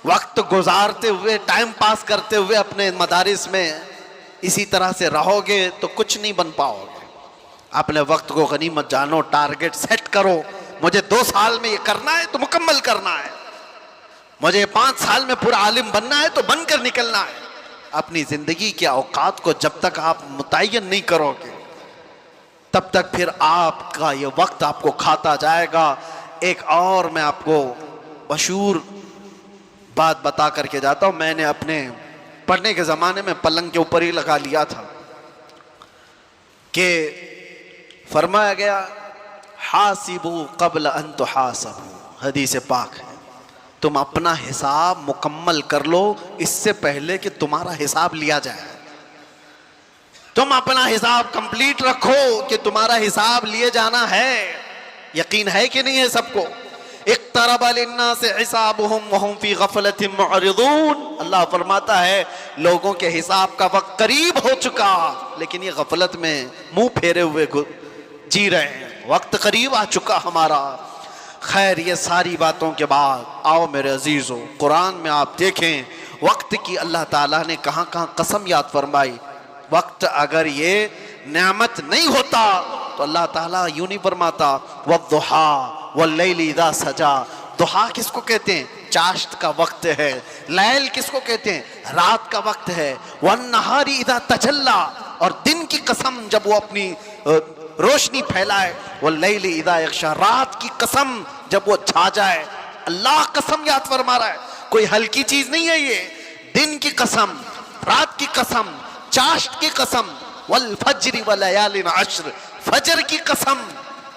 वक्त गुजारते हुए, टाइम पास करते हुए अपने मदारिस में इसी तरह से रहोगे तो कुछ नहीं बन पाओगे। अपने वक्त को गनीमत जानो, टारगेट सेट करो। मुझे 2 साल में ये करना है तो मुकम्मल करना है, मुझे 5 साल में पूरा आलिम बनना है तो बनकर निकलना है। अपनी जिंदगी के औकात को जब तक आप मुतय्यन नहीं करोगे तब तक फिर आपका ये वक्त आपको खाता जाएगा। एक और मैं आपको मशहूर बात बता करके जाता हूं। मैंने अपने पढ़ने के ज़माने में पलंग के ऊपर ही लगा लिया था कि फरमाया गया हासिबू क़ब्ल अन तुहासबू, हदीस पाक है, तुम अपना हिसाब मुकम्मल कर लो इससे पहले कि तुम्हारा हिसाब लिया जाए। तुम अपना हिसाब कंप्लीट रखो कि तुम्हारा हिसाब लिए जाना है। यकीन है कि नहीं है सबको? इक़्तरब लिन्नासि हिसाबुहुम वहुम फी गफ़लतिन मुअरिदून। अल्लाह फरमाता है लोगों के हिसाब का वक्त करीब हो चुका, लेकिन ये गफलत में मुंह फेरे हुए जी रहे हैं। वक्त करीब आ चुका हमारा। खैर, ये सारी बातों के बाद आओ मेरे अजीजों, कुरान में आप देखें वक्त की अल्लाह ताला ने कहाँ कहाँ कसम याद फरमाई। वक्त अगर ये नेमत नहीं होता तो अल्लाह ताला यूं नहीं फरमाता वद्दुहा वल्लैलि इज़ा सजा। दुहा किसको कहते हैं? चाश्त का वक्त है। लैल किसको कहते हैं? रात का वक्त है। वन्नहारी इज़ा तजल्ला, और दिन की कसम जब वो अपनी रोशनी फैलाए। वल्लैलि इज़ा यग़शा, रात की कसम जब वो छा जाए। अल्लाह कसम याद फरमा रहा है, कोई हल्की चीज नहीं है ये। दिन की कसम, रात की कसम, चाश्त की कसम, वल फज्र व लयालिन अश्र, फजर की कसम।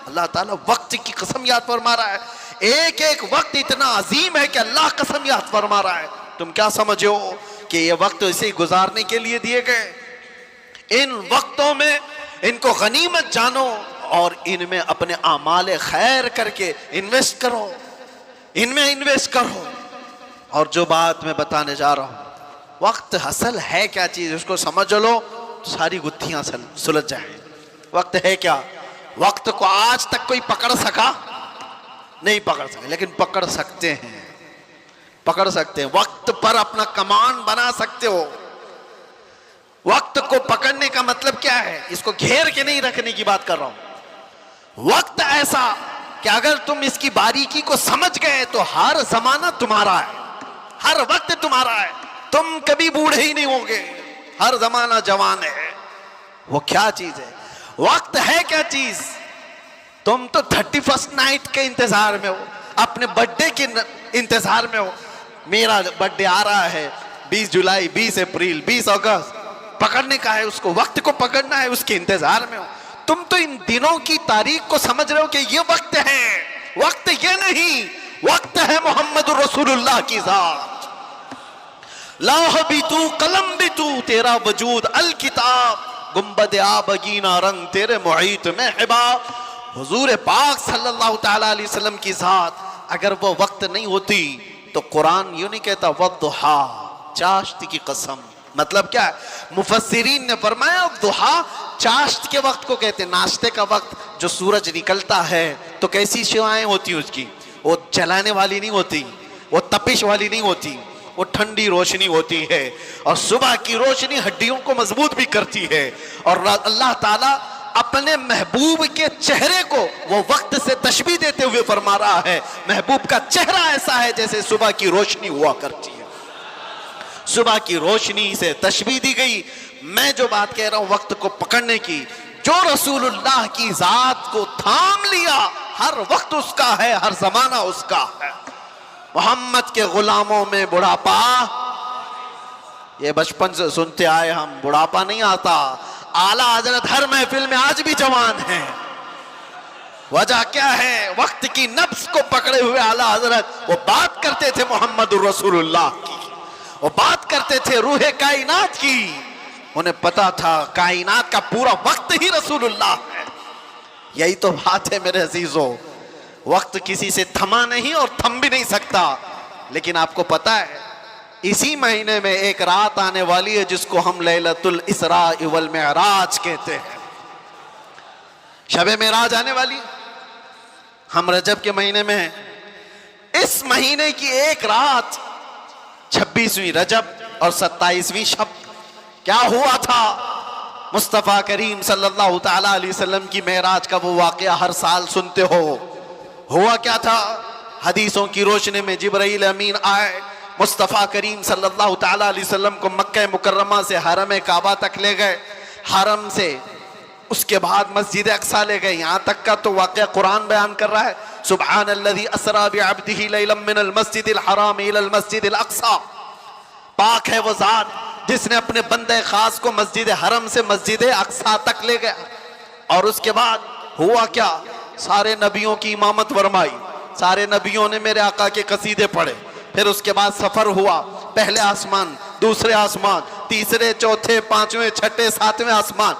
अल्लाह ताला वक्त की कसम याद फरमा रहा है। एक एक वक्त इतना अजीम है कि अल्लाह कसम याद फरमा रहा है। तुम क्या समझे हो कि ये वक्त इसे ही गुजारने के लिए दिए गए? इन वक्तों में इनको गनीमत जानो और इनमें अपने आमाल खैर करके इन्वेस्ट करो, इनमें इन्वेस्ट करो। और जो बात मैं बताने जा रहा हूं, वक्त असल है क्या चीज, उसको समझ लो तो सारी गुत्थियां सुलझ जाए। वक्त है क्या? वक्त को आज तक कोई पकड़ सका? नहीं पकड़ सके, लेकिन पकड़ सकते हैं, पकड़ सकते हैं। वक्त पर अपना कमान बना सकते हो। वक्त को पकड़ने का मतलब क्या है? इसको घेर के नहीं रखने की बात कर रहा हूं। वक्त ऐसा कि अगर तुम इसकी बारीकी को समझ गए तो हर जमाना तुम्हारा है, हर वक्त तुम्हारा है। तुम कभी बूढ़े ही नहीं होगे, हर जमाना जवान है। वो क्या चीज है? वक्त है क्या चीज? तुम तो 31st नाइट के इंतजार में हो, अपने बर्थडे के इंतजार में हो। मेरा बर्थडे आ रहा है 20 जुलाई, 20 अप्रैल, 20 अगस्त, पकड़ने का है उसको, वक्त को पकड़ना है, उसके इंतजार में हो। तुम तो इन दिनों की तारीख को समझ रहे हो कि ये वक्त है। वक्त ये नहीं, वक्त है मोहम्मद रसूलुल्लाह की जात। लाह भी तू, कलम भी तू, तेरा वजूद अल किताब, गुंबद आबगीना रंग तेरे मुहीत में हिबाब। हुजूर पाक सल्लल्लाहु तआला अलैहि वसल्लम की जात अगर वो वक्त नहीं होती तो कुरान यूं नहीं कहता वद्दुहा, चाश्त की कसम। मतलब क्या है? मुफस्सिरीन ने फरमाया दुहा चाश्त के वक्त को कहते हैं, नाश्ते का वक्त जो सूरज निकलता है तो कैसी शिवाएं होती उसकी, वो जलाने वाली नहीं होती, वो तपिश वाली नहीं होती, वो ठंडी रोशनी होती है। और सुबह की रोशनी हड्डियों को मजबूत भी करती है। और अल्लाह ताला अपने महबूब के चेहरे को वो वक्त से तशबीह देते हुए फरमा रहा है, महबूब का चेहरा ऐसा है जैसे सुबह की रोशनी हुआ करती है। सुबह की रोशनी से तशबीह दी गई। मैं जो बात कह रहा हूं वक्त को पकड़ने की, जो रसूलुल्लाह की जात को थाम लिया, हर वक्त उसका है, हर जमाना उसका है। मोहम्मद के गुलामों में बुढ़ापा, ये बचपन से सुनते आए हम, बुढ़ापा नहीं आता। आला हजरत हर महफिल में आज भी जवान है। वजह क्या है? वक्त की नफ्स को पकड़े हुए आला हजरत वो बात करते थे मोहम्मद रसूलुल्लाह की, वो बात करते थे रूहे कायनात की। उन्हें पता था कायनात का पूरा वक्त ही रसूलुल्लाह है। यही तो बात है मेरे अजीजों, वक्त किसी से थमा नहीं और थम भी नहीं सकता। लेकिन आपको पता है इसी महीने में एक रात आने वाली है जिसको हम लैलतुल इसरा वल मिअराज कहते हैं। शबे मेराज आने वाली, हम रजब के महीने में हैं। इस महीने की एक रात 26वीं रजब और 27वीं शब क्या हुआ था? मुस्तफ़ा करीम सल्लल्लाहु तआला अलैहि वसल्लम की मेराज का वो वाक़या हर साल सुनते हो। हुआ क्या था? हदीसों की रोशनी में जिब्राइल अमीन आए, मुस्तफ़ा करीम सल्लल्लाहु तआला अलैहि वसल्लम को मक्का मुकर्रमा से हरम काबा तक ले गए, हरम से उसके बाद मस्जिद अक्सा ले गए। यहाँ तक का तो वाक़या कुरान बयान कर रहा है, सुब्हानल्लज़ी अस्रा बिअब्दिही लैलन मिनल मस्जिदिल हराम इलल मस्जिदिल अक्सा। पाक है वो ज़ात जिसने अपने बंदे खास को मस्जिद हरम से मस्जिद अक्सा तक ले गया। और उसके बाद हुआ क्या? सारे नबियों की इमामत फरमाई, सारे नबियों ने मेरे आका के कसीदे पढ़े। फिर उसके बाद सफर हुआ, पहले आसमान, दूसरे आसमान, तीसरे, चौथे, पांचवें, छठे, सातवें आसमान।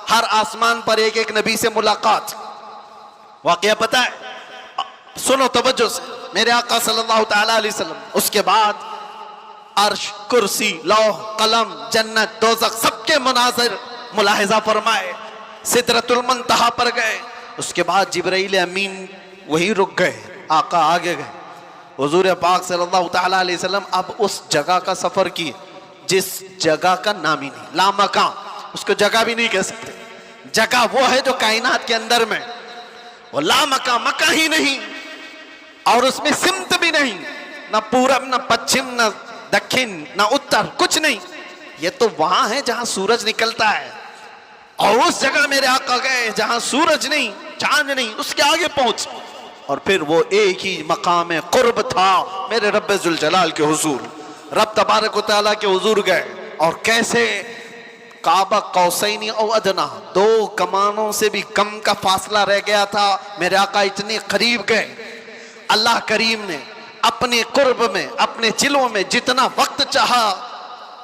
हर आसमान पर एक एक नबी से मुलाकात। वाकया पता है? सुनो तवज्जो से, मेरे आका सल्लल्लाहु तआला अलैहि वसल्लम। उसके बाद अर्श, कुर्सी, लौह कलम, जन्नत, दोज़ख सबके मनाज़िर मुलाहिजा फरमाए। सिदरतुल मुंतहा पर गए। उसके बाद जिब्राइल अमीन वहीं रुक गए, आका आगे गए। हुजूर पाक सल्लल्लाहु तआला अलैहि वसल्लम अब उस जगह का सफर किए जिस जगह का नाम ही नहीं, लामकान, उसको जगह भी नहीं कह सकते। जगह वो है जो कायनात के अंदर में, वो लामकान, मक्का ही नहीं, और उसमें सिमत भी नहीं, ना पूरब, ना पश्चिम, ना दक्षिण, ना उत्तर, कुछ नहीं। ये तो वहां है जहां सूरज निकलता है। और उस जगह मेरे आका गए जहां सूरज नहीं, चांद नहीं, उसके आगे पहुंच। और फिर वो एक ही मकाम कुर्ब था मेरे रब्बे जुल जलाल के हुजूर, रब तबारक व तआला के हुजूर गए। और कैसे? काबा कौसैनी औ अदना, 2 कमानों से भी कम का फासला रह गया था। मेरे आका इतने करीब गए। अल्लाह करीम ने अपने कुर्ब में, अपने जिलों में जितना वक्त चाहा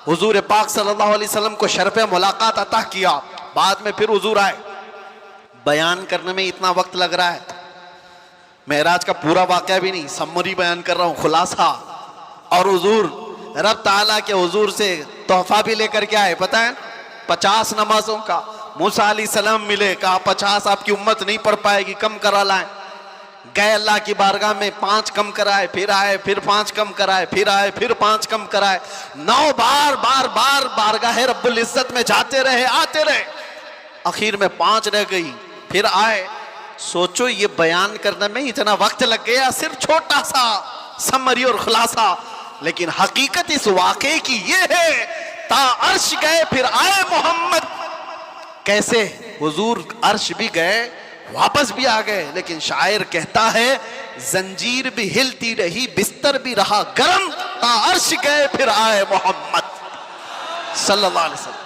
हुजूर पाक सल्लल्लाहु अलैहि वसल्लम को शरफ़े मुलाकात अता किया। बाद में फिर हुजूर आए। बयान करने में इतना वक्त लग रहा है, मेराज का पूरा वाक़या भी नहीं, समरी बयान कर रहा हूँ, खुलासा। और हुजूर रब ताला के हुजूर से तोहफा भी लेकर के आए, पता है? 50 नमाजों का। मूसा अलैहिस्सलाम मिले, कहा 50 आपकी उम्मत नहीं पढ़ पाएगी, कम करा लाएं। गए अल्लाह की बारगाह में, 5 कम कराए, फिर आए, फिर 5 कम कराए, फिर आए, फिर 5 कम कराए। 9 बार बारगाह रब्बुल इज्जत में जाते रहे, आते रहे। आखिर में 5 रह गई, फिर आए। सोचो ये बयान करने में इतना वक्त लग गया, सिर्फ छोटा सा समरी और खुलासा। लेकिन हकीकत इस वाक़े की ये है, ता अर्श गए फिर आए मोहम्मद, कैसे हुजूर अर्श भी गए, वापस भी आ गए, लेकिन शायर कहता है जंजीर भी हिलती रही, बिस्तर भी रहा गरम, ता अर्श गए फिर आए मोहम्मद सल्लल्लाहु अलैहि वसल्लम।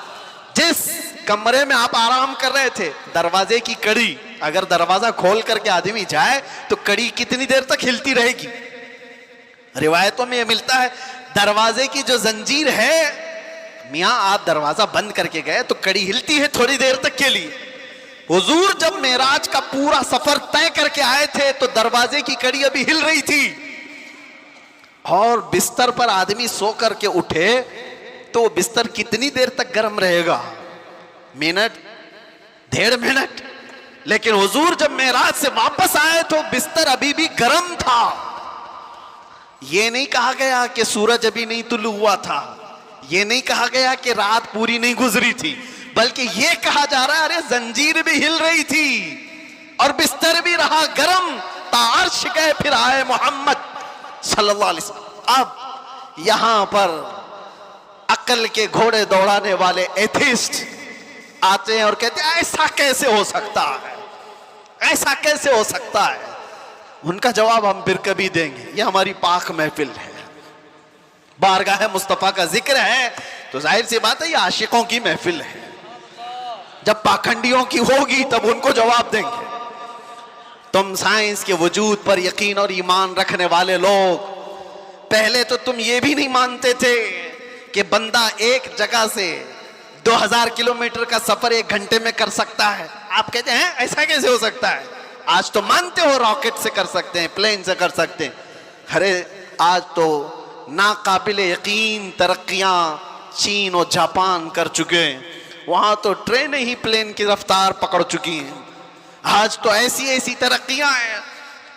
जिस कमरे में आप आराम कर रहे थे, दरवाजे की कड़ी, अगर दरवाजा खोल करके आदमी जाए तो कड़ी कितनी देर तक हिलती रहेगी? रिवायतों में यह मिलता है दरवाजे की जो जंजीर है, मियां आप दरवाजा बंद करके गए तो कड़ी हिलती है थोड़ी देर तक के लिए। हुजूर जब मेराज का पूरा सफर तय करके आए थे तो दरवाजे की कड़ी अभी हिल रही थी, और बिस्तर पर आदमी सो करके उठे तो बिस्तर कितनी देर तक गर्म रहेगा? Minute, 1.5 minute. लेकिन हुजूर जब मेराज से वापस आए तो बिस्तर अभी भी गर्म था। यह नहीं कहा गया कि सूरज अभी नहीं तुलू हुआ था, यह नहीं कहा गया कि रात पूरी नहीं गुजरी थी, बल्कि यह कहा जा रहा है अरे जंजीर भी हिल रही थी और बिस्तर भी रहा गर्म, तार्श गए फिर आए मोहम्मद सल्लल्लाहु अलैहि वसल्लम। अब यहां पर अकल के घोड़े दौड़ाने वाले एथिस्ट आते हैं और कहते हैं ऐसा कैसे हो सकता है, ऐसा कैसे हो सकता है? उनका जवाब हम फिर कभी देंगे। यह हमारी पाक महफिल है, बारगाह मुस्तफा का जिक्र है, तो जाहिर सी बात है ये आशिकों की महफिल है। जब पाखंडियों की होगी तब उनको जवाब देंगे। तुम साइंस के वजूद पर यकीन और ईमान रखने वाले लोग, पहले तो तुम ये भी नहीं मानते थे कि बंदा एक जगह से 2000 किलोमीटर का सफर 1 घंटे में कर सकता है। आप कहते हैं ऐसा कैसे हो सकता है? आज तो मानते हो रॉकेट से कर सकते हैं, प्लेन से कर सकते हैं। अरे आज तो नाकाबिले यकीन तरक्कियां चीन और जापान कर चुके हैं, वहां तो ट्रेनें ही प्लेन की रफ्तार पकड़ चुकी हैं। आज तो ऐसी ऐसी तरक्कियां हैं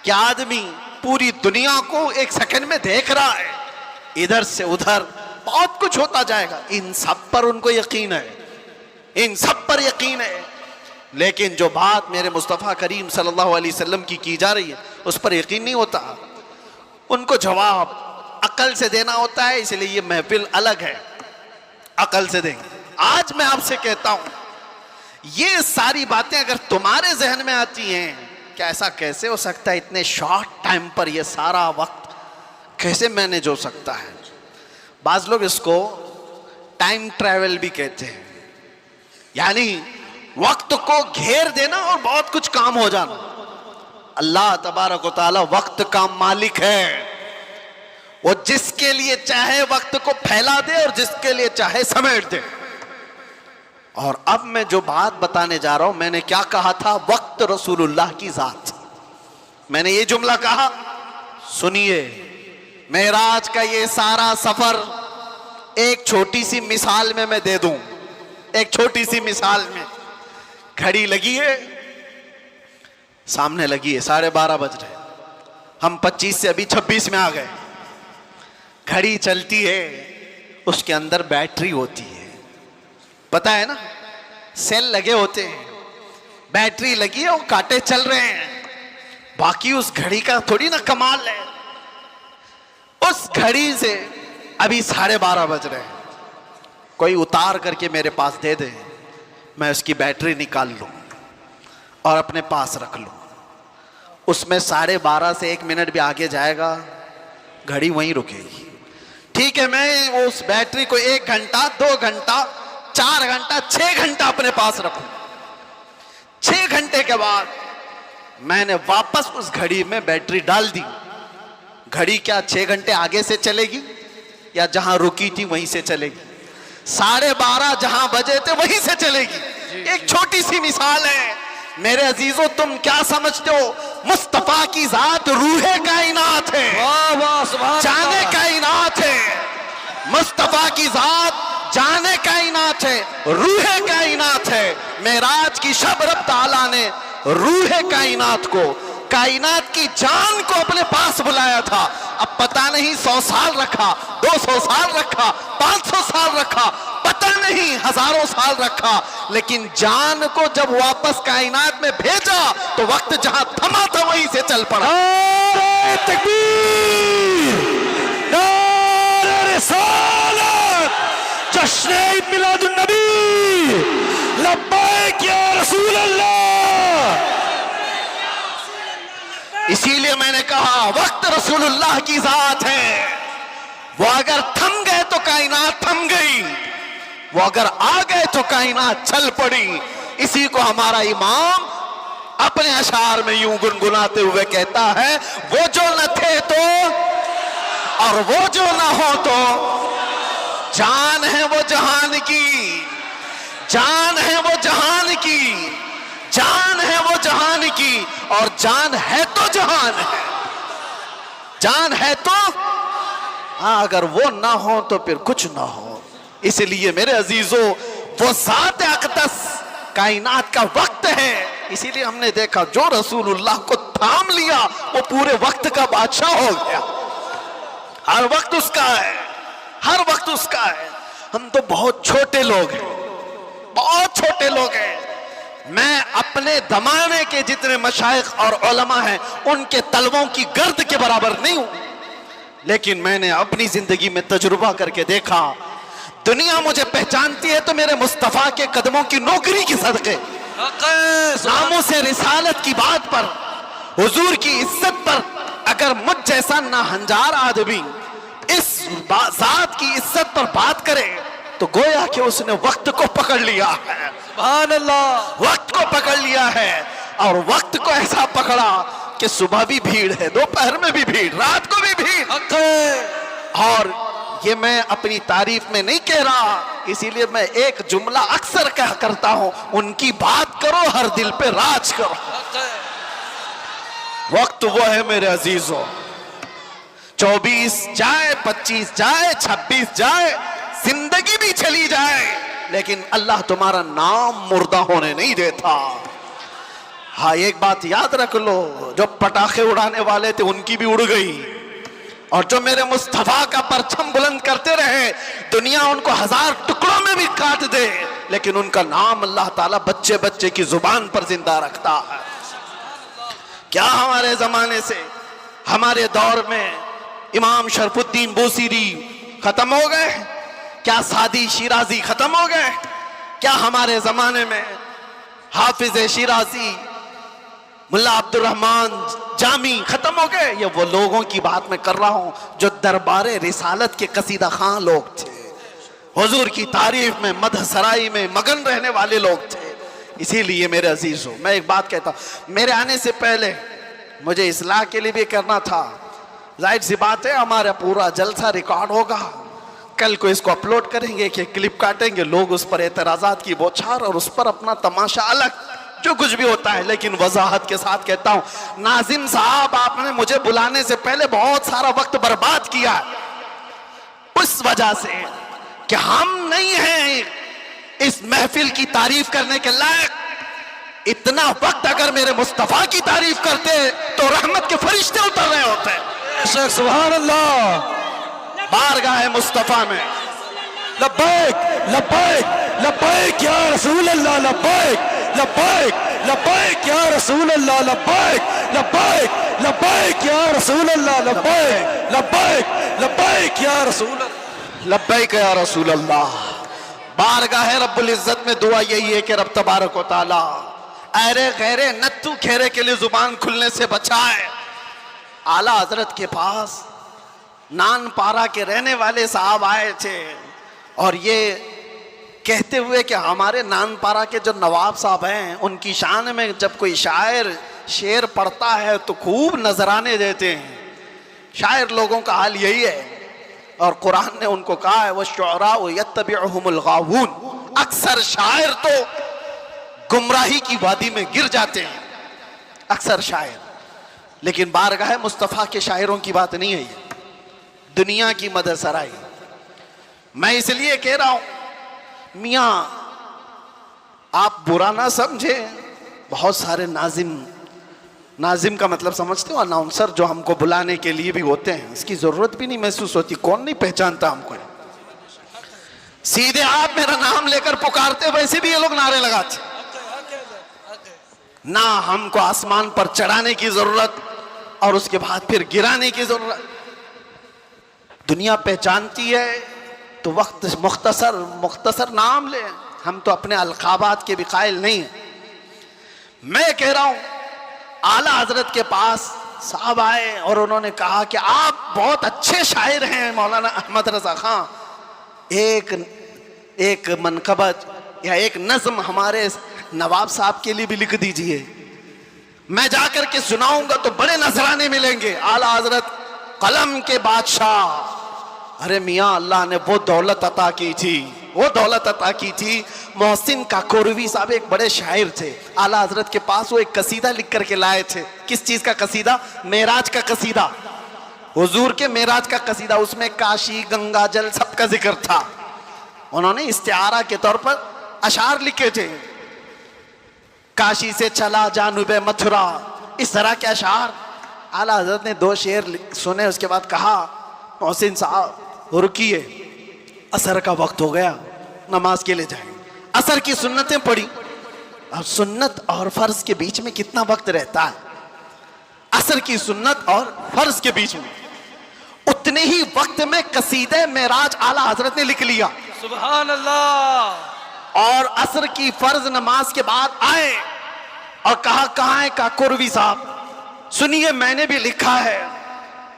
कि आदमी पूरी दुनिया को 1 सेकंड में देख रहा है, इधर से उधर बहुत कुछ होता जाएगा। इन सब पर उनको यकीन है, इन सब पर यकीन है, लेकिन जो बात मेरे मुस्तफ़ा करीम सल्लल्लाहु अलैहि वसल्लम की जा रही है उस पर यकीन नहीं होता। उनको जवाब अकल से देना होता है, इसलिए ये महफिल अलग है, अकल से देंगे। आज मैं आपसे कहता हूं ये सारी बातें अगर तुम्हारे जहन में आती हैं, क्या ऐसा कैसे हो सकता है, इतने शॉर्ट टाइम पर ये सारा वक्त कैसे मैनेज हो सकता है? बाज लोग इसको टाइम ट्रैवल भी कहते हैं, यानी वक्त को घेर देना और बहुत कुछ काम हो जाना। अल्लाह तबारक व तआला वक्त का मालिक है, वो जिसके लिए चाहे वक्त को फैला दे और जिसके लिए चाहे समेट दे। और अब मैं जो बात बताने जा रहा हूं, मैंने क्या कहा था? वक्त रसूलुल्लाह की जात। मैंने ये जुमला कहा, सुनिए, मेराज का ये सारा सफर एक छोटी सी मिसाल में मैं दे दूं। एक छोटी सी मिसाल में घड़ी लगी है, सामने लगी है, 12:30 बज रहे, हम 25 से अभी 26 में आ गए। घड़ी चलती है, उसके अंदर बैटरी होती है, पता है ना, सेल लगे होते हैं, बैटरी लगी है, वो कांटे चल रहे हैं। बाकी उस घड़ी का थोड़ी ना कमाल है। उस घड़ी से अभी 12:30 बज रहे हैं, कोई उतार करके मेरे पास दे दे, मैं उसकी बैटरी निकाल लूं और अपने पास रख लूं। उसमें 12:30 से 1 मिनट भी आगे जाएगा, घड़ी वहीं रुकेगी। ठीक है, मैं उस बैटरी को 1 घंटा, 2 घंटा, 4 घंटा, 6 घंटा अपने पास रखूं। 6 घंटे के बाद मैंने वापस उस घड़ी में बैटरी डाल दी। घड़ी क्या 6 घंटे आगे से चलेगी या जहां रुकी थी वहीं से चलेगी? 12:30 जहां बजे थे वहीं से चलेगी। एक छोटी सी मिसाल है मेरे अजीजों, तुम क्या समझते हो? मुस्तफा की जात रूहे कायनात है, जाने कायनात है। मुस्तफा की जात जाने कायनात है, रूहे कायनात है। मेराज की शब रब ताला ने रूहे कायनात को, कायनात की जान को अपने पास बुलाया था। अब पता नहीं 100 साल रखा, 200 साल रखा, 500 साल रखा, पता नहीं हजारों साल रखा, लेकिन जान को जब वापस कायनात में भेजा तो वक्त जहां थमा था वहीं से चल पड़ा। नारे तकबीर, नारे रिसालत, जश्न ईद मिलादुन नबी, लब्बैक रसूल अल्लाह। इसीलिए मैंने कहा वक्त रसूलुल्लाह की जात है। वो अगर थम गए तो कायनात थम गई, वो अगर आ गए तो कायनात चल पड़ी। इसी को हमारा इमाम अपने अशार में यूं गुनगुनाते हुए कहता है, वो जो न थे तो और वो जो ना हो तो, जान है वो जहान की, जान है वो जहान की, जान है वो जहान की, और जान है तो जहान है, जान है तो। हाँ, अगर वो ना हो तो फिर कुछ ना हो। इसलिए मेरे अजीजों, वो ज़ात अक़दस कायनात का वक्त है। इसीलिए हमने देखा जो रसूलुल्लाह को थाम लिया वो पूरे वक्त का बादशाह हो गया। हर वक्त उसका है, हर वक्त उसका है। हम तो बहुत छोटे लोग हैं, बहुत छोटे लोग हैं। मैं अपने जमाने के जितने मशाइख और उलमा हैं उनके तलवों की गर्द के बराबर नहीं हूं, लेकिन मैंने अपनी जिंदगी में तजुर्बा करके देखा, दुनिया मुझे पहचानती है तो मेरे मुस्तफा के कदमों की नौकरी की सदके, नामों से रिसालत की बात पर, हुजूर की इज्जत पर। अगर मुझ जैसा नाहंजार आदमी इस जात की इज्जत पर बात करे तो गोया कि उसने वक्त को पकड़ लिया है। सुभान अल्लाह, वक्त को पकड़ लिया है। और वक्त को ऐसा पकड़ा कि सुबह भी भीड़ है, दोपहर में भी भीड़, रात को भी भीड़। और ये मैं अपनी तारीफ में नहीं कह रहा, इसीलिए मैं एक जुमला अक्सर कह करता हूं, उनकी बात करो हर दिल पे राज करो। वक्त वो है मेरे अजीजों, 24 जाए, 25 जाए, 26 जाए, जिंदगी भी चली जाए, लेकिन अल्लाह तुम्हारा नाम मुर्दा होने नहीं देता। हाँ, एक बात याद रख लो, जो पटाखे उड़ाने वाले थे उनकी भी उड़ गई, और जो मेरे मुस्तफा का परचम बुलंद करते रहे, दुनिया उनको 1000 टुकड़ों में भी काट दे, लेकिन उनका नाम अल्लाह ताला बच्चे बच्चे की जुबान पर जिंदा रखता है। क्या हमारे जमाने से, हमारे दौर में इमाम शरफुद्दीन बूसीरी खत्म हो गए? क्या सादी शिराजी खत्म हो गए? क्या हमारे जमाने में हाफिज शिराजी, मुल्ला अब्दुल रहमान जामी खत्म हो गए? ये वो लोगों की बात मैं कर रहा हूं जो दरबारे रिसालत के कसीदा खां लोग थे, हुजूर की तारीफ में, मदह सराई में मगन रहने वाले लोग थे। इसीलिए मेरे अजीजों, मैं एक बात कहता हूं, मेरे आने से पहले मुझे इस्लाह के लिए भी करना था। जाहिर सी बात है, हमारा पूरा जलसा रिकॉर्ड होगा, कल को इसको अपलोड करेंगे कि क्लिप काटेंगे, लोग उस पर एतराज़ात की बौछार और उस पर अपना तमाशा अलग, जो कुछ भी होता है। लेकिन वजाहत के साथ कहता हूं, नाजिम साहब, आपने मुझे बुलाने से पहले बहुत सारा वक्त बर्बाद किया, उस वजह से कि हम नहीं हैं इस महफिल की तारीफ करने के लायक। इतना वक्त अगर मेरे मुस्तफा की तारीफ करते तो रहमत के फरिश्ते उतर रहे होते। सुभान अल्लाह, बारगाह मुस्तफा में लब्बैक लब्बैक लब्बैक या रसूल अल्लाह, लब्बैक लब्बैक लब्बैक या रसूल अल्लाह, लब्बैक लब्बैक लब्बैक या रसूल अल्लाह, लब्बैक लब्बैक लब्बैक या रसूल अल्लाह, लब्बैक या रसूल अल्लाह। बारगाह रब्बुल इज्जत में दुआ यही है कि रब तबारक व तआला अरे गैरे नत्थु खेरे के लिए जुबान खुलने से बचाए। आला हजरत के पास नानपारा के रहने वाले साहब आए थे और ये कहते हुए कि हमारे नानपारा के जो नवाब साहब हैं उनकी शान में जब कोई शायर शेर पढ़ता है तो खूब नजराने देते हैं। शायर लोगों का हाल यही है, और कुरान ने उनको कहा है वो शुअरा यत्तबिउहुमुल गावून, अक्सर शायर तो गुमराही की वादी में गिर जाते हैं, अक्सर शायर। लेकिन बारगाह मुस्तफ़ा के शायरों की बात नहीं है ये, दुनिया की मदद सराई। मैं इसलिए कह रहा हूं मियाँ आप बुरा ना समझे, बहुत सारे नाजिम का मतलब समझते हो, अनाउंसर जो हमको बुलाने के लिए भी होते हैं, इसकी जरूरत भी नहीं महसूस होती, कौन नहीं पहचानता हमको, सीधे आप मेरा नाम लेकर पुकारते, वैसे भी ये लोग नारे लगाते। ना हमको आसमान पर चढ़ाने की जरूरत और उसके बाद फिर गिराने की जरूरत। दुनिया पहचानती है तो वक्त मुख्तसर नाम ले, हम तो अपने अलकाबात के भी कायल नहीं हैं। मैं कह रहा हूं आला हजरत के पास साहब आए और उन्होंने कहा कि आप बहुत अच्छे शायर हैं मौलाना अहमद रजा खां, एक मनकबत या एक नज्म हमारे नवाब साहब के लिए भी लिख दीजिए, मैं जाकर के सुनाऊंगा तो बड़े नजराने मिलेंगे। आला हजरत कलम के बादशाह। अरे मियाँ, अल्लाह ने वो दौलत अता की थी, वो दौलत अता की थी। मोहसिन काकोरवी साहब एक बड़े शायर थे, आला हजरत के पास वो एक कसीदा लिख करके लाए थे। किस चीज का कसीदा? मेराज का कसीदा, हुजूर के मेराज का कसीदा। उसमें काशी, गंगा जल सबका जिक्र था। उन्होंने इस्तिआरा के तौर पर अशार लिखे थे, काशी से चला जानुबे मथुरा, इस तरह के अशार। आला हजरत ने 2 शेर सुने, उसके बाद कहा मोहसिन साहब रुकिए, असर का वक्त हो गया, नमाज के लिए जाएंगे। असर की सुन्नतें पढ़ी। अब सुन्नत और फर्ज के बीच में कितना वक्त रहता है? असर की सुन्नत और फर्ज के बीच में उतने ही वक्त में कसीदे मेराज आला हजरत ने लिख लिया। सुभान अल्लाह। और असर की फर्ज नमाज के बाद आए और कहा कहाँ है काकोरवी साहब, सुनिए मैंने भी लिखा है।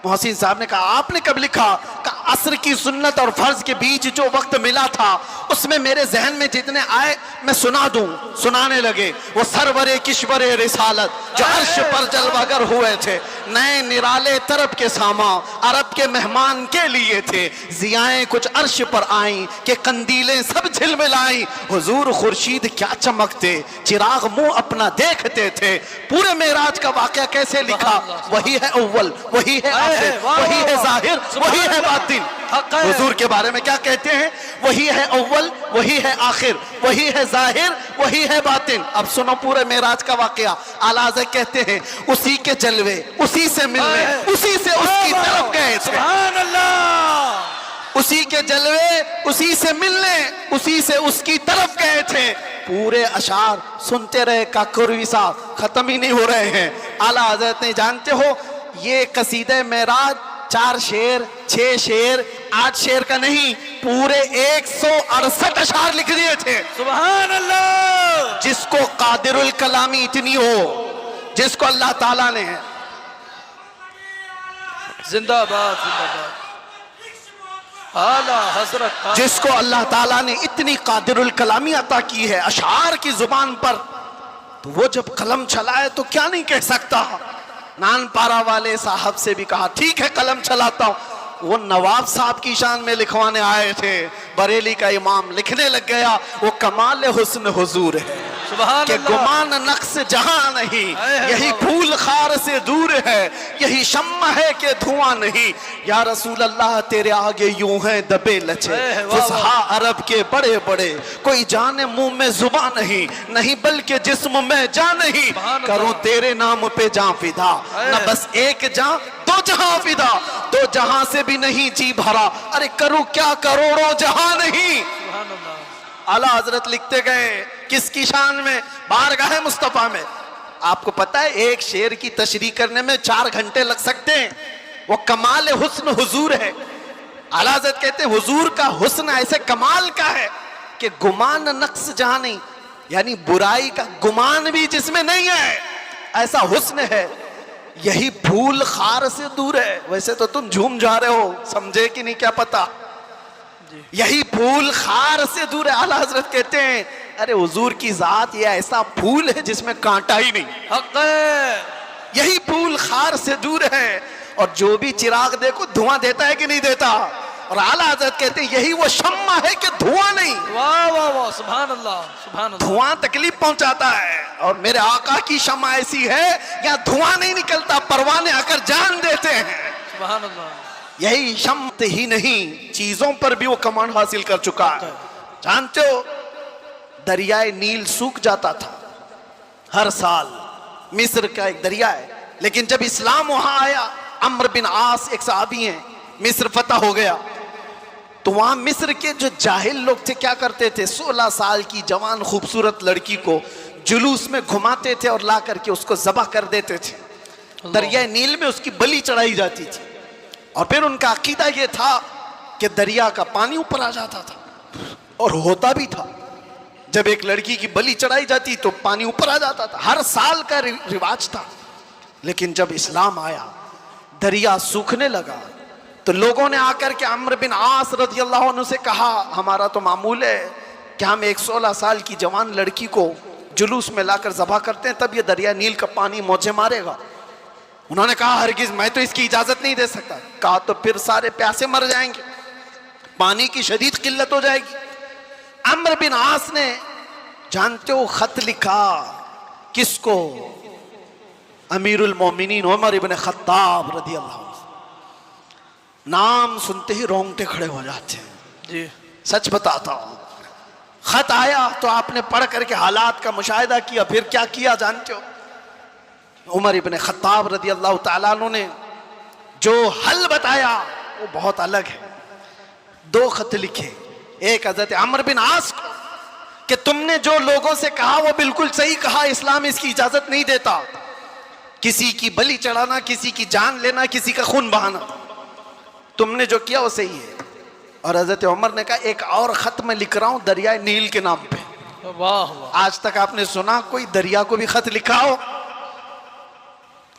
मोहसिन साहब ने कहा आपने कब लिखा? कहा असर की सुन्नत और फर्ज के बीच जो वक्त मिला था उसमें मेरे जहन में जितने आए मैं सुना दूं। सुनाने लगे। वो सरवरे किश्वरे रिसालत जो अर्श पर जलवागर हुए थे, नए निराले तरफ के सामा अरब के मेहमान के लिए थे। जियाएं कुछ अर्श पर आई कि कंदीलें सब झिलमिलाई। हुजूर खुर्शीद क्या चमकते, चिराग मुंह अपना देखते थे। पूरे मेराज का वाकया कैसे लिखा? वही है अव्वल, वही है आखिर, वही है जाहिर, वही है बातिन। हुजूर के बारे में क्या कहते हैं? वही है अव्वल, वही है आखिर, वही है जाहिर, वही है बातिन। अब सुनो पूरे मेराज का वाकया। आला हज़रत कहते हैं उसी के जलवे, उसी से मिलने, उसी से उसकी तरफ गए थे। सुभान अल्लाह। उसी के जलवे, उसी से मिलने, उसी से उसकी तरफ गए थे। पूरे अशार सुनते रहे काकोरवी साहब, खत्म ही नहीं हो रहे हैं। आला हज़रत ने, जानते हो ये कसीदे मेराज 4 शेर, 6 शेर, 8 शेर का नहीं, पूरे 168 अशार लिख दिए थे। सुभान अल्लाह। जिसको कादिरुल कलामी इतनी हो, जिसको अल्लाह ताला ने, जिंदाबाद जिंदाबाद आला हजरत, जिसको अल्लाह ताला ने इतनी कादिरुल कलामी अता की है अशार की जुबान पर, तो वो जब कलम चलाए तो क्या नहीं कह सकता। नानपारा वाले साहब से भी कहा ठीक है कलम चलाता हूं। वो नवाब साहब की शान में लिखवाने आए थे, बरेली का इमाम लिखने लग गया वो कमाल हुस्न हुजूर है कि गुमान नक्श जहां नहीं, यही फूल खार से दूर है, यही शम्मा है कि धुआं नहीं। या रसूल अल्लाह तेरे आगे यूं है दबे लचे फुसहा अरब के बड़े बड़े, कोई जाने मुंह में जुबान नहीं, नहीं बल्कि जिस्म में जान नहीं। करूं तेरे नाम पे जां फिदा, न बस एक जां दो जहां फिदा, 2 जहां से भी नहीं जी भरा, अरे करूं क्या करोड़ों जहां नहीं। आला हजरत लिखते गए किसकी शान में? बारगाह मुस्तफा में। आपको पता है एक शेर की तशरीह करने में 4 घंटे लग सकते हैं। वो कमाल हुस्न हुजूर है। आला हजरत कहते हैं हुजूर का हुस्न ऐसे कमाल का है कि गुमान नक्श जहां नहीं, यानी बुराई का गुमान भी जिसमें नहीं है, ऐसा हुस्न है। यही फूल खार से दूर है। वैसे तो तुम झूम जा रहे हो, समझे कि नहीं क्या पता। यही फूल खार से दूर है। आला हजरत कहते हैं अरे हुजूर की जात ये ऐसा फूल है जिसमें कांटा ही नहीं। हक है। यही फूल खार से दूर है और जो भी चिराग देखो धुआं देता है कि नहीं देता। और आला हजरत कहते हैं यही वो शम्मा है कि धुआं नहीं। वाह वाह वाह, सुभान अल्लाह सुभान अल्लाह। धुआं तकलीफ पहुंचाता है और मेरे आका की शम्मा ऐसी है या धुआं नहीं निकलता, परवाने आकर जान देते हैं। सुभान अल्लाह। यही शम्त ही नहीं, चीजों पर भी वो कमांड हासिल कर चुका है। जानते हो दरियाए नील सूख जाता था हर साल, मिस्र का एक दरिया है, लेकिन जब इस्लाम वहां आया, अम्र बिन आस एक सहाबी हैं, मिस्र फतह हो गया, तो वहां मिस्र के जो जाहिल लोग थे क्या करते थे, 16 साल की जवान खूबसूरत लड़की को जुलूस में घुमाते थे और ला करके उसको ज़बह कर देते थे। दरिया नील में उसकी बलि चढ़ाई जाती थी और फिर उनका अकीदा ये था कि दरिया का पानी ऊपर आ जाता था और होता भी था। जब एक लड़की की बलि चढ़ाई जाती तो पानी ऊपर आ जाता था, हर साल का रिवाज था। लेकिन जब इस्लाम आया, दरिया सूखने लगा, तो लोगों ने आकर के अम्र बिन आस रज़ी अल्लाह अन्हु से कहा, हमारा तो मामूल है कि हम एक 16 साल की जवान लड़की को जुलूस में लाकर ज़बह करते हैं, तब ये दरिया नील का पानी मौजे मारेगा। उन्होंने कहा, हरगिज़ मैं तो इसकी इजाज़त नहीं दे सकता। कहा, तो फिर सारे प्यासे मर जाएंगे, पानी की शदीद किल्लत हो जाएगी। अम्र बिन आस ने, जानते हो, खत लिखा किसको? अमीरुल मोमिनीन उमर इब्न खत्ताब रज़ी अल्लाह अन्हु। नाम सुनते ही रोंगटे खड़े हो जाते हैं जी, सच बताता हूं। खत आया तो आपने पढ़ करके हालात का मुशाहिदा किया, फिर क्या किया जानते हो? उमर इब्न खत्ताब रज़ी अल्लाह तआला अन्हु ने जो हल बताया वो बहुत अलग है। 2 खत लिखे, एक हज़रत अम्र बिन आस को कि तुमने जो लोगों से कहा वो बिल्कुल सही कहा, इस्लाम इसकी इजाजत नहीं देता, किसी की बलि चढ़ाना, किसी की जान लेना, किसी का खून बहाना, तुमने जो किया वो सही है। और हजरत उमर ने कहा, एक और खत मैं लिख रहा हूं दरिया नील के नाम पे। वाह वाह। आज तक आपने सुना कोई दरिया को भी खत लिखा हो?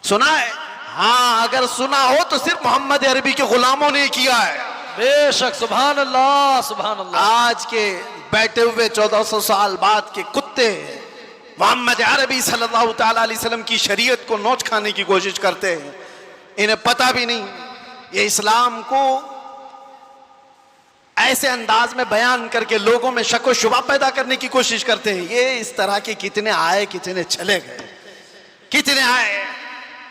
सुना है? हाँ, अगर सुना हो तो सिर्फ मोहम्मद अरबी के गुलामों ने किया है। बेशक, सुभान अल्लाह सुभान अल्लाह। आज के बैठे हुए 1400 साल बाद के कुत्ते मोहम्मद अरबी सल्लल्लाहु तआला अलैहि वसल्लम की शरीयत को नोच खाने की कोशिश करते हैं, इन्हें पता भी नहीं। ये इस्लाम को ऐसे अंदाज में बयान करके लोगों में शक व शुबा पैदा करने की कोशिश करते हैं। ये इस तरह के कितने आए, कितने चले गए, कितने आए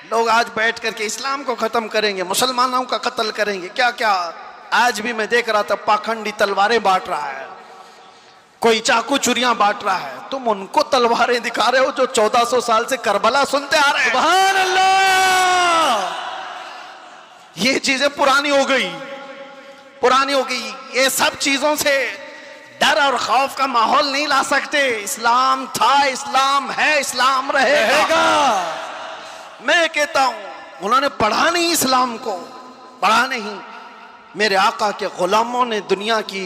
लोग आज बैठ करके इस्लाम को खत्म करेंगे, मुसलमानों का कत्ल करेंगे, क्या क्या। आज भी मैं देख रहा था पाखंडी तलवारें बांट रहा है, कोई चाकू चुरियां बांट रहा है। तुम उनको तलवारें दिखा रहे हो जो 1400 साल से करबला सुनते आ रहे हैं। सुभान अल्लाह। ये चीजें पुरानी हो गई, पुरानी हो गई। ये सब चीजों से डर और खौफ का माहौल नहीं ला सकते। इस्लाम था, इस्लाम है, इस्लाम रहेगा। मैं कहता हूं उन्होंने पढ़ा नहीं, इस्लाम को पढ़ा नहीं। मेरे आका के गुलामों ने दुनिया की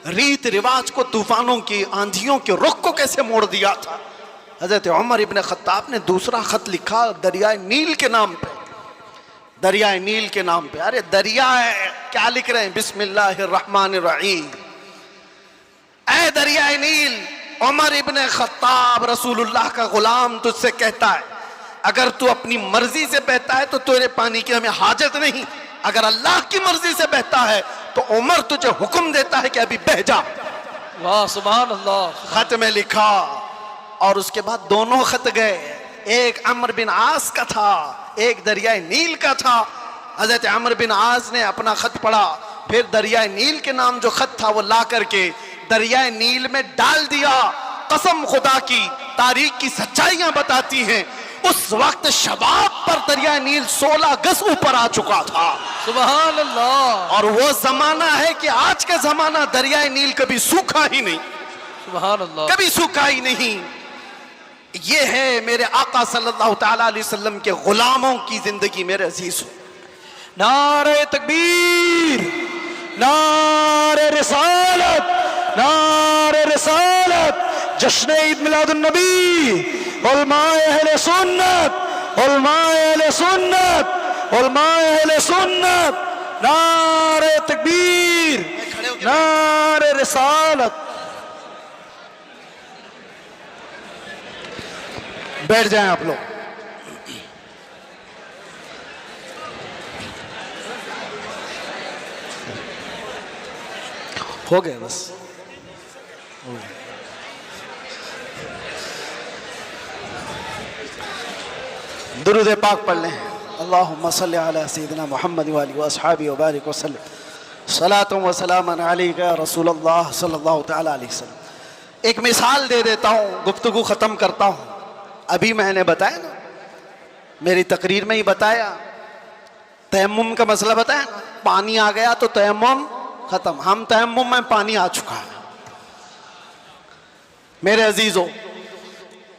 रीत रिवाज को, तूफानों की, आंधियों के रुख को कैसे मोड़ दिया था। हजरत उमर इब्न खत्ताब ने दूसरा खत लिखा दरिया नील के नाम पे, दरिया नील के नाम पे। अरे दरिया है, क्या लिख रहे हैं? बिस्मिल्लाहिर्रहमानिर्रहीम। ऐ दरिया नील, उमर इब्न खत्ताब रसूलुल्लाह का गुलाम तुझसे कहता है, अगर तू अपनी मर्जी से बहता है तो तेरे पानी की हमें हाजत नहीं, अगर अल्लाह की मर्जी से बहता है तो उमर तुझे हुक्म देता है कि अभी बह जा। वाह सुभान अल्लाह। खत में लिखा और उसके बाद दोनों खत गए, एक अम्र बिन आस का था, एक दरिया नील का था। हजरत अम्र बिन आस ने अपना खत पढ़ा, फिर दरिया नील के नाम जो खत था वो ला करके दरिया नील में डाल दिया। कसम खुदा की, तारीख की सच्चाइयां बताती हैं उस वक्त शबाब पर दरिया नील 16 गज ऊपर आ चुका था। सुभान अल्लाह। और वो जमाना है कि आज का जमाना, दरिया नील कभी सूखा ही नहीं, सुभान अल्लाह, कभी सूखा ही नहीं। ये है मेरे आका सल्लल्लाहु तआला अलैहि वसल्लम के गुलामों की जिंदगी। मेरे अजीज, नारे तकबीर, नारे रिसालत, नारे रिसालत, जश्न ईद मिलादुन नबी, उलमाए अहले सुन्नत, उलमाए अहले सुन्नत, उलमाए अहले सुन्नत, नारे तकबीर, नारे रिसालत। बैठ जाएं आप लोग। हो गए बस, हो गए। दुरूद पाक पढ़ लें। अल्लाहुम्मा सल्ली अला सय्यिदिना मुहम्मद व आलिहि व अस्हाबिहि व बारिक व सल्लम। सलातु व सलामन अलैका या रसूलल्लाह सल्लल्लाहु तआला अलैहि वसल्लम। एक मिसाल दे देता हूँ, गुफ्तगू ख़त्म करता हूँ। अभी मैंने बताया ना, मेरी तकरीर में ही बताया, तयम्मुम का मसला बताया ना, पानी आ गया तो तयम्मुम खत्म। हम तयम्मुम में पानी आ चुका है। मेरे अजीजों,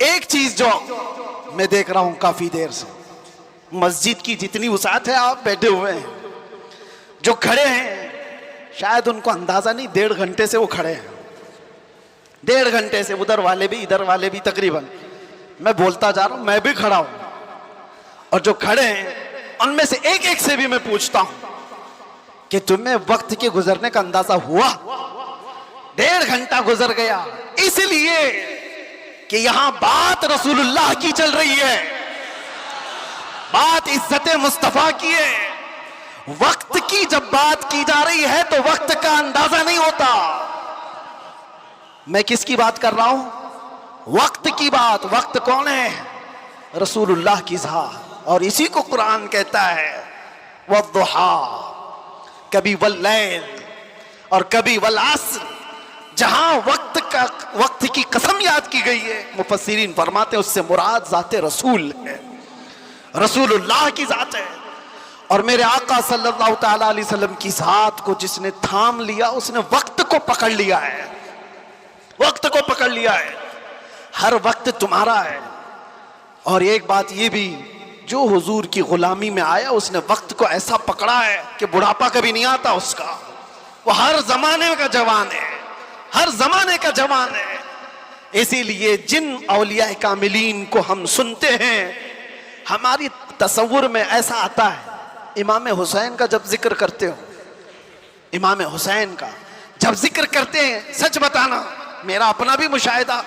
एक चीज जो मैं देख रहा हूं काफी देर से, मस्जिद की जितनी वसात है, आप बैठे हुए हैं, जो खड़े हैं शायद उनको अंदाजा नहीं, 1.5 घंटे से वो खड़े हैं। 1.5 घंटे से उधर वाले भी इधर वाले भी तकरीबन, मैं बोलता जा रहा हूं, मैं भी खड़ा हूं, और जो खड़े हैं उनमें से एक एक से भी मैं पूछता हूं कि तुम्हें वक्त के गुजरने का अंदाजा हुआ? 1.5 घंटा गुजर गया, इसलिए कि यहां बात रसूलुल्लाह की चल रही है, बात इज्जत मुस्तफा की है। वक्त की जब बात की जा रही है तो वक्त का अंदाजा नहीं होता। मैं किसकी बात कर रहा हूं? वक्त की बात। वक्त कौन है? रसूलुल्लाह की ज़ात। और इसी को कुरान कहता है वद्दुहा, कभी वल्लैल और कभी वल अस्र। जहां वक्त की कसम याद की गई है, मुफस्सिरीन फरमाते हैं उससे मुराद ज़ाते रसूल है, रसूलुल्लाह की ज़ात है। और मेरे आका सल्लल्लाहु तआला अलैहि वसल्लम की ज़ात को जिसने थाम लिया उसने वक्त को पकड़ लिया है, वक्त को पकड़ लिया है। हर वक्त तुम्हारा है। और एक बात ये भी, जो हुजूर की गुलामी में आया उसने वक्त को ऐसा पकड़ा है कि बुढ़ापा कभी नहीं आता उसका। वो हर जमाने का जवान है, हर जमाने का जवान है। इसीलिए जिन औलिया कामिलीन को हम सुनते हैं, हमारी तसव्वुर में ऐसा आता है, इमाम हुसैन का जब जिक्र करते हो, इमाम हुसैन का जब जिक्र करते हैं, सच बताना मेरा अपना भी मुशाहिदा,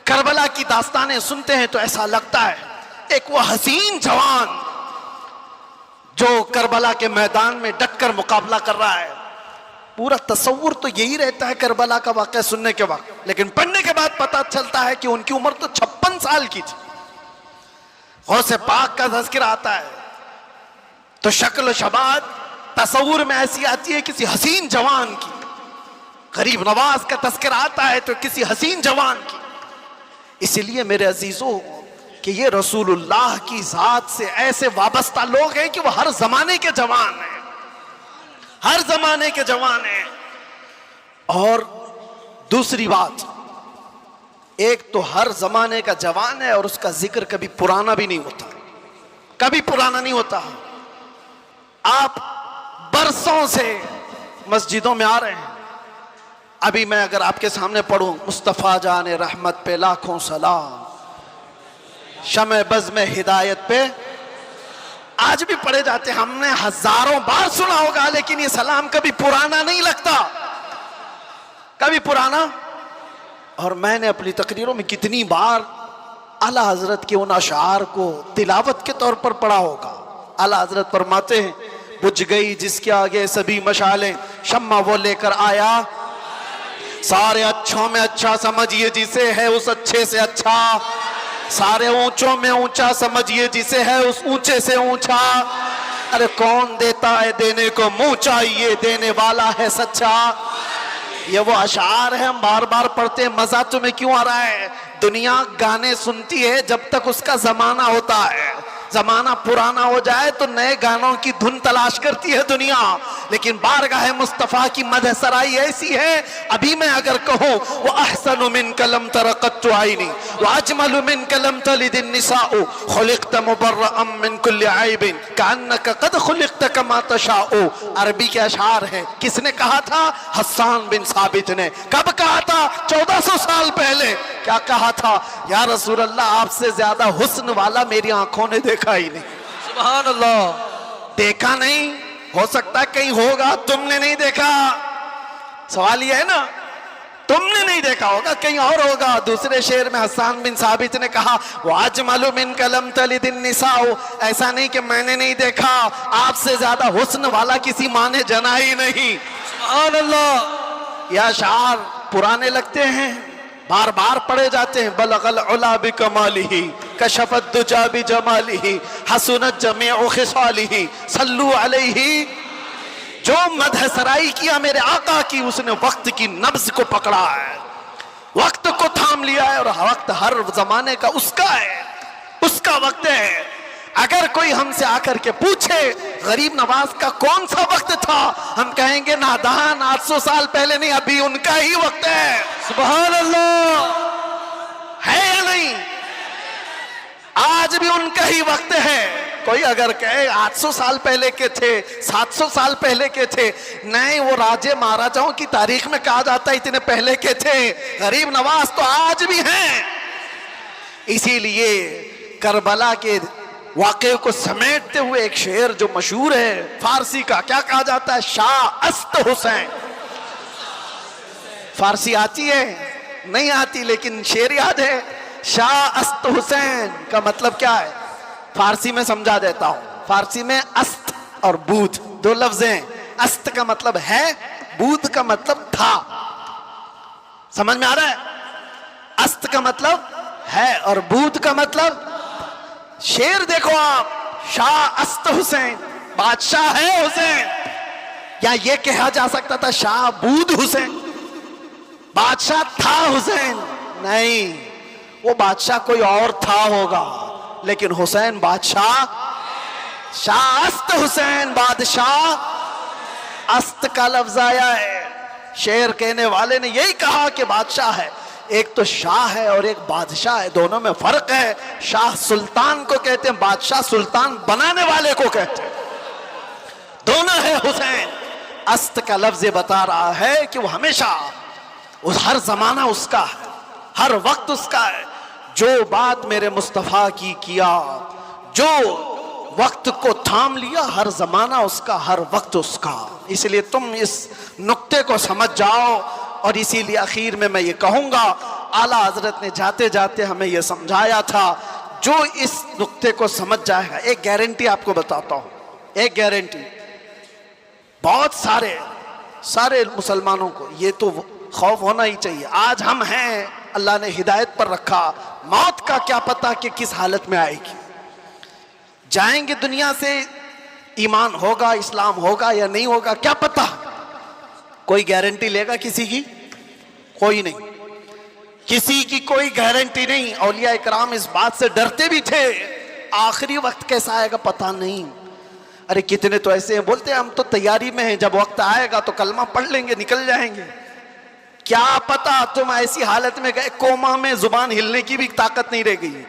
करबला की दास्तानें सुनते हैं तो ऐसा लगता है एक वो हसीन जवान जो करबला के मैदान में डटकर मुकाबला कर रहा है। पूरा तसव्वुर तो यही रहता है करबला का वाक़या सुनने के वक्त, लेकिन पढ़ने के बाद पता चलता है कि उनकी उम्र तो 56 साल की थी। गौसे पाक का तज़किरा आता है तो शक्ल शबाद तसव्वुर में ऐसी आती है किसी हसीन जवान की। गरीब नवाज का तज़किरा आता है तो किसी हसीन जवान की। इसलिए मेरे अजीजों कि ये रसूलुल्लाह की ज़ात से ऐसे वाबस्ता लोग हैं कि वो हर जमाने के जवान हैं, हर जमाने के जवान हैं। और दूसरी बात, एक तो हर जमाने का जवान है और उसका जिक्र कभी पुराना भी नहीं होता, कभी पुराना नहीं होता। आप बरसों से मस्जिदों में आ रहे हैं, अभी मैं अगर आपके सामने पढ़ूं मुस्तफ़ा जाने रहमत पे लाखों सलाम, शमे बज़ में हिदायत पे, आज भी पढ़े जाते, हमने हजारों बार सुना होगा, लेकिन ये सलाम कभी पुराना नहीं लगता, कभी पुराना। और मैंने अपनी तकरीरों में कितनी बार आला हजरत के उन अशार को तिलावत के तौर पर पढ़ा होगा। आला हजरत फरमाते हैं, बुझ गई जिसके आगे सभी मशालें, शम्मा वो लेकर आया, सारे अच्छों में अच्छा समझिए जिसे है उस अच्छे से अच्छा, सारे ऊंचों में ऊंचा समझिए जिसे है उस ऊंचे से ऊंचा। अरे कौन देता है देने को मुंह चाहिए, देने वाला है सच्चा। ये वो अशार है, हम बार बार पढ़ते हैं। मजा तुम्हें क्यों आ रहा है? दुनिया गाने सुनती है जब तक उसका जमाना होता है, जमाना पुराना हो जाए तो नए गानों की धुन तलाश करती है दुनिया। लेकिन बारगाह मुस्तफ़ा की मदह सराई ऐसी है, अभी मैं अगर कहूँ वो अहसनु मिन कलम तरक़त्तु आइनी व अजमलु मिन कलम तलिदिन निसाउ खुलिक़्त मुबर्रअम मिन कुल्लि ऐबिन कअन्नका क़द खुलिक़्त कमा तशाउ। अरबी के अशार है। किसने कहा था? हस्सान बिन साबित ने। कब कहा था? 1400 साल पहले। क्या कहा था? या रसूल अल्लाह, आपसे ज्यादा हुस्न वाला मेरी आंखों ने देखा ही नहीं। सुभान अल्लाह। देखा नहीं, हो सकता है कहीं होगा, तुमने नहीं देखा। सवाल ये है ना, तुमने नहीं देखा होगा, कहीं और होगा। दूसरे शेर में हस्सान बिन साबित ने कहा, वाजमलु मिन कलम तलिदिन निसाउ, ऐसा नहीं कि मैंने नहीं देखा, आपसे ज्यादा हुस्न वाला किसी माँ ने जना ही नहीं। सुभान अल्लाह। यह अशार पुराने लगते हैं, बार बार पढ़े जाते हैं। बलगल उला बिकमालिही कशफत दुजा बिजमालिही हसनत जमीउ खिसालिही सल्लु अलैहि। जो मदह सराई किया मेरे आका की, उसने वक्त की नब्ज को पकड़ा है, वक्त को थाम लिया है। और वक्त हर जमाने का उसका है, उसका वक्त है। अगर कोई हमसे आकर के पूछे गरीब नवाज का कौन सा वक्त था, हम कहेंगे नादान, 800 साल पहले नहीं, अभी उनका ही वक्त है। सुभान अल्लाह। है या नहीं? आज भी उनका ही वक्त है। कोई अगर कहे 800 साल पहले के थे, 700 साल पहले के थे, नहीं, वो राजे महाराजाओं की तारीख में कहा जाता है इतने पहले के थे। गरीब नवाज तो आज भी हैं। इसीलिए करबला के वाक़े को समेटते हुए एक शेर जो मशहूर है फारसी का, क्या कहा जाता है? शाह अस्त हुसैन। फारसी आती है? नहीं आती, लेकिन शेर याद है। शाह अस्त हुसैन का मतलब क्या है? फारसी में समझा देता हूं। फारसी में अस्त और बूथ दो लफ्ज हैं। अस्त का मतलब है, बूथ का मतलब था। समझ में आ रहा है? अस्त का मतलब है और बूथ का मतलब। शेर देखो आप, शाह अस्त हुसैन, बादशाह है हुसैन। या ये कहा जा सकता था शाह बूद हुसैन, बादशाह था हुसैन। नहीं, वो बादशाह कोई और था होगा, लेकिन हुसैन बादशाह। शाह अस्त हुसैन, बादशाह। अस्त का लफ्ज आया है। शेर कहने वाले ने यही कहा कि बादशाह है, एक तो शाह है और एक बादशाह है, दोनों में फर्क है। शाह सुल्तान को कहते हैं, बादशाह सुल्तान बनाने वाले को कहते हैं। दोनों है हुसैन। अस्त का लफ्ज बता रहा है कि वो हमेशा, उस हर जमाना उसका है, हर वक्त उसका है। जो बात मेरे मुस्तफा की किया, जो वक्त को थाम लिया, हर जमाना उसका, हर वक्त उसका। इसलिए तुम इस नुक्ते को समझ जाओ। और इसीलिए आखिर में मैं ये कहूंगा, आला हजरत ने जाते जाते हमें ये समझाया था, जो इस नुक्ते को समझ जाएगा। एक गारंटी आपको बताता हूं, एक गारंटी। बहुत सारे मुसलमानों को ये तो खौफ होना ही चाहिए। आज हम हैं, अल्लाह ने हिदायत पर रखा, मौत का क्या पता कि किस हालत में आएगी। जाएंगे दुनिया से, ईमान होगा, इस्लाम होगा या नहीं होगा, क्या पता। कोई गारंटी लेगा किसी की? कोई नहीं, किसी की कोई गारंटी नहीं। औलिया इकराम इस बात से डरते भी थे, आखिरी वक्त कैसा आएगा पता नहीं। अरे कितने तो ऐसे हैं, बोलते हैं हम तो तैयारी में हैं, जब वक्त आएगा तो कलमा पढ़ लेंगे, निकल जाएंगे। क्या पता तुम ऐसी हालत में गए, कोमा में, जुबान हिलने की भी ताकत नहीं रह गई।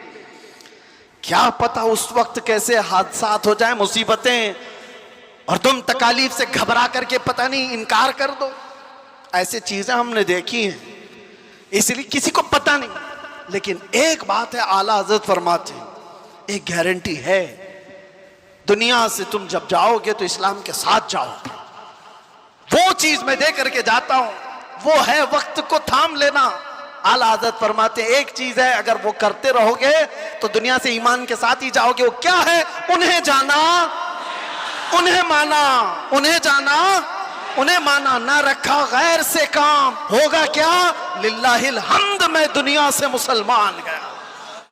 क्या पता उस वक्त कैसे हादसात हो जाए, मुसीबतें, और तुम तकालीफ से घबरा करके पता नहीं इनकार कर दो। ऐसी चीजें हमने देखी हैं, इसलिए किसी को पता नहीं। लेकिन एक बात है, आला हजरत फरमाते हैं, एक गारंटी है, दुनिया से तुम जब जाओगे तो इस्लाम के साथ जाओगे। वो चीज मैं दे करके जाता हूं, वो है वक्त को थाम लेना। आला हजरत फरमाते हैं, एक चीज है, अगर वो करते रहोगे तो दुनिया से ईमान के साथ ही जाओगे। वो क्या है? उन्हें जाना, उन्हें माना। उन्हें जाना, उन्हें माना, ना रखा गैर से काम। होगा क्या? लिल्लाहिल हम्द, मैं दुनिया से मुसलमान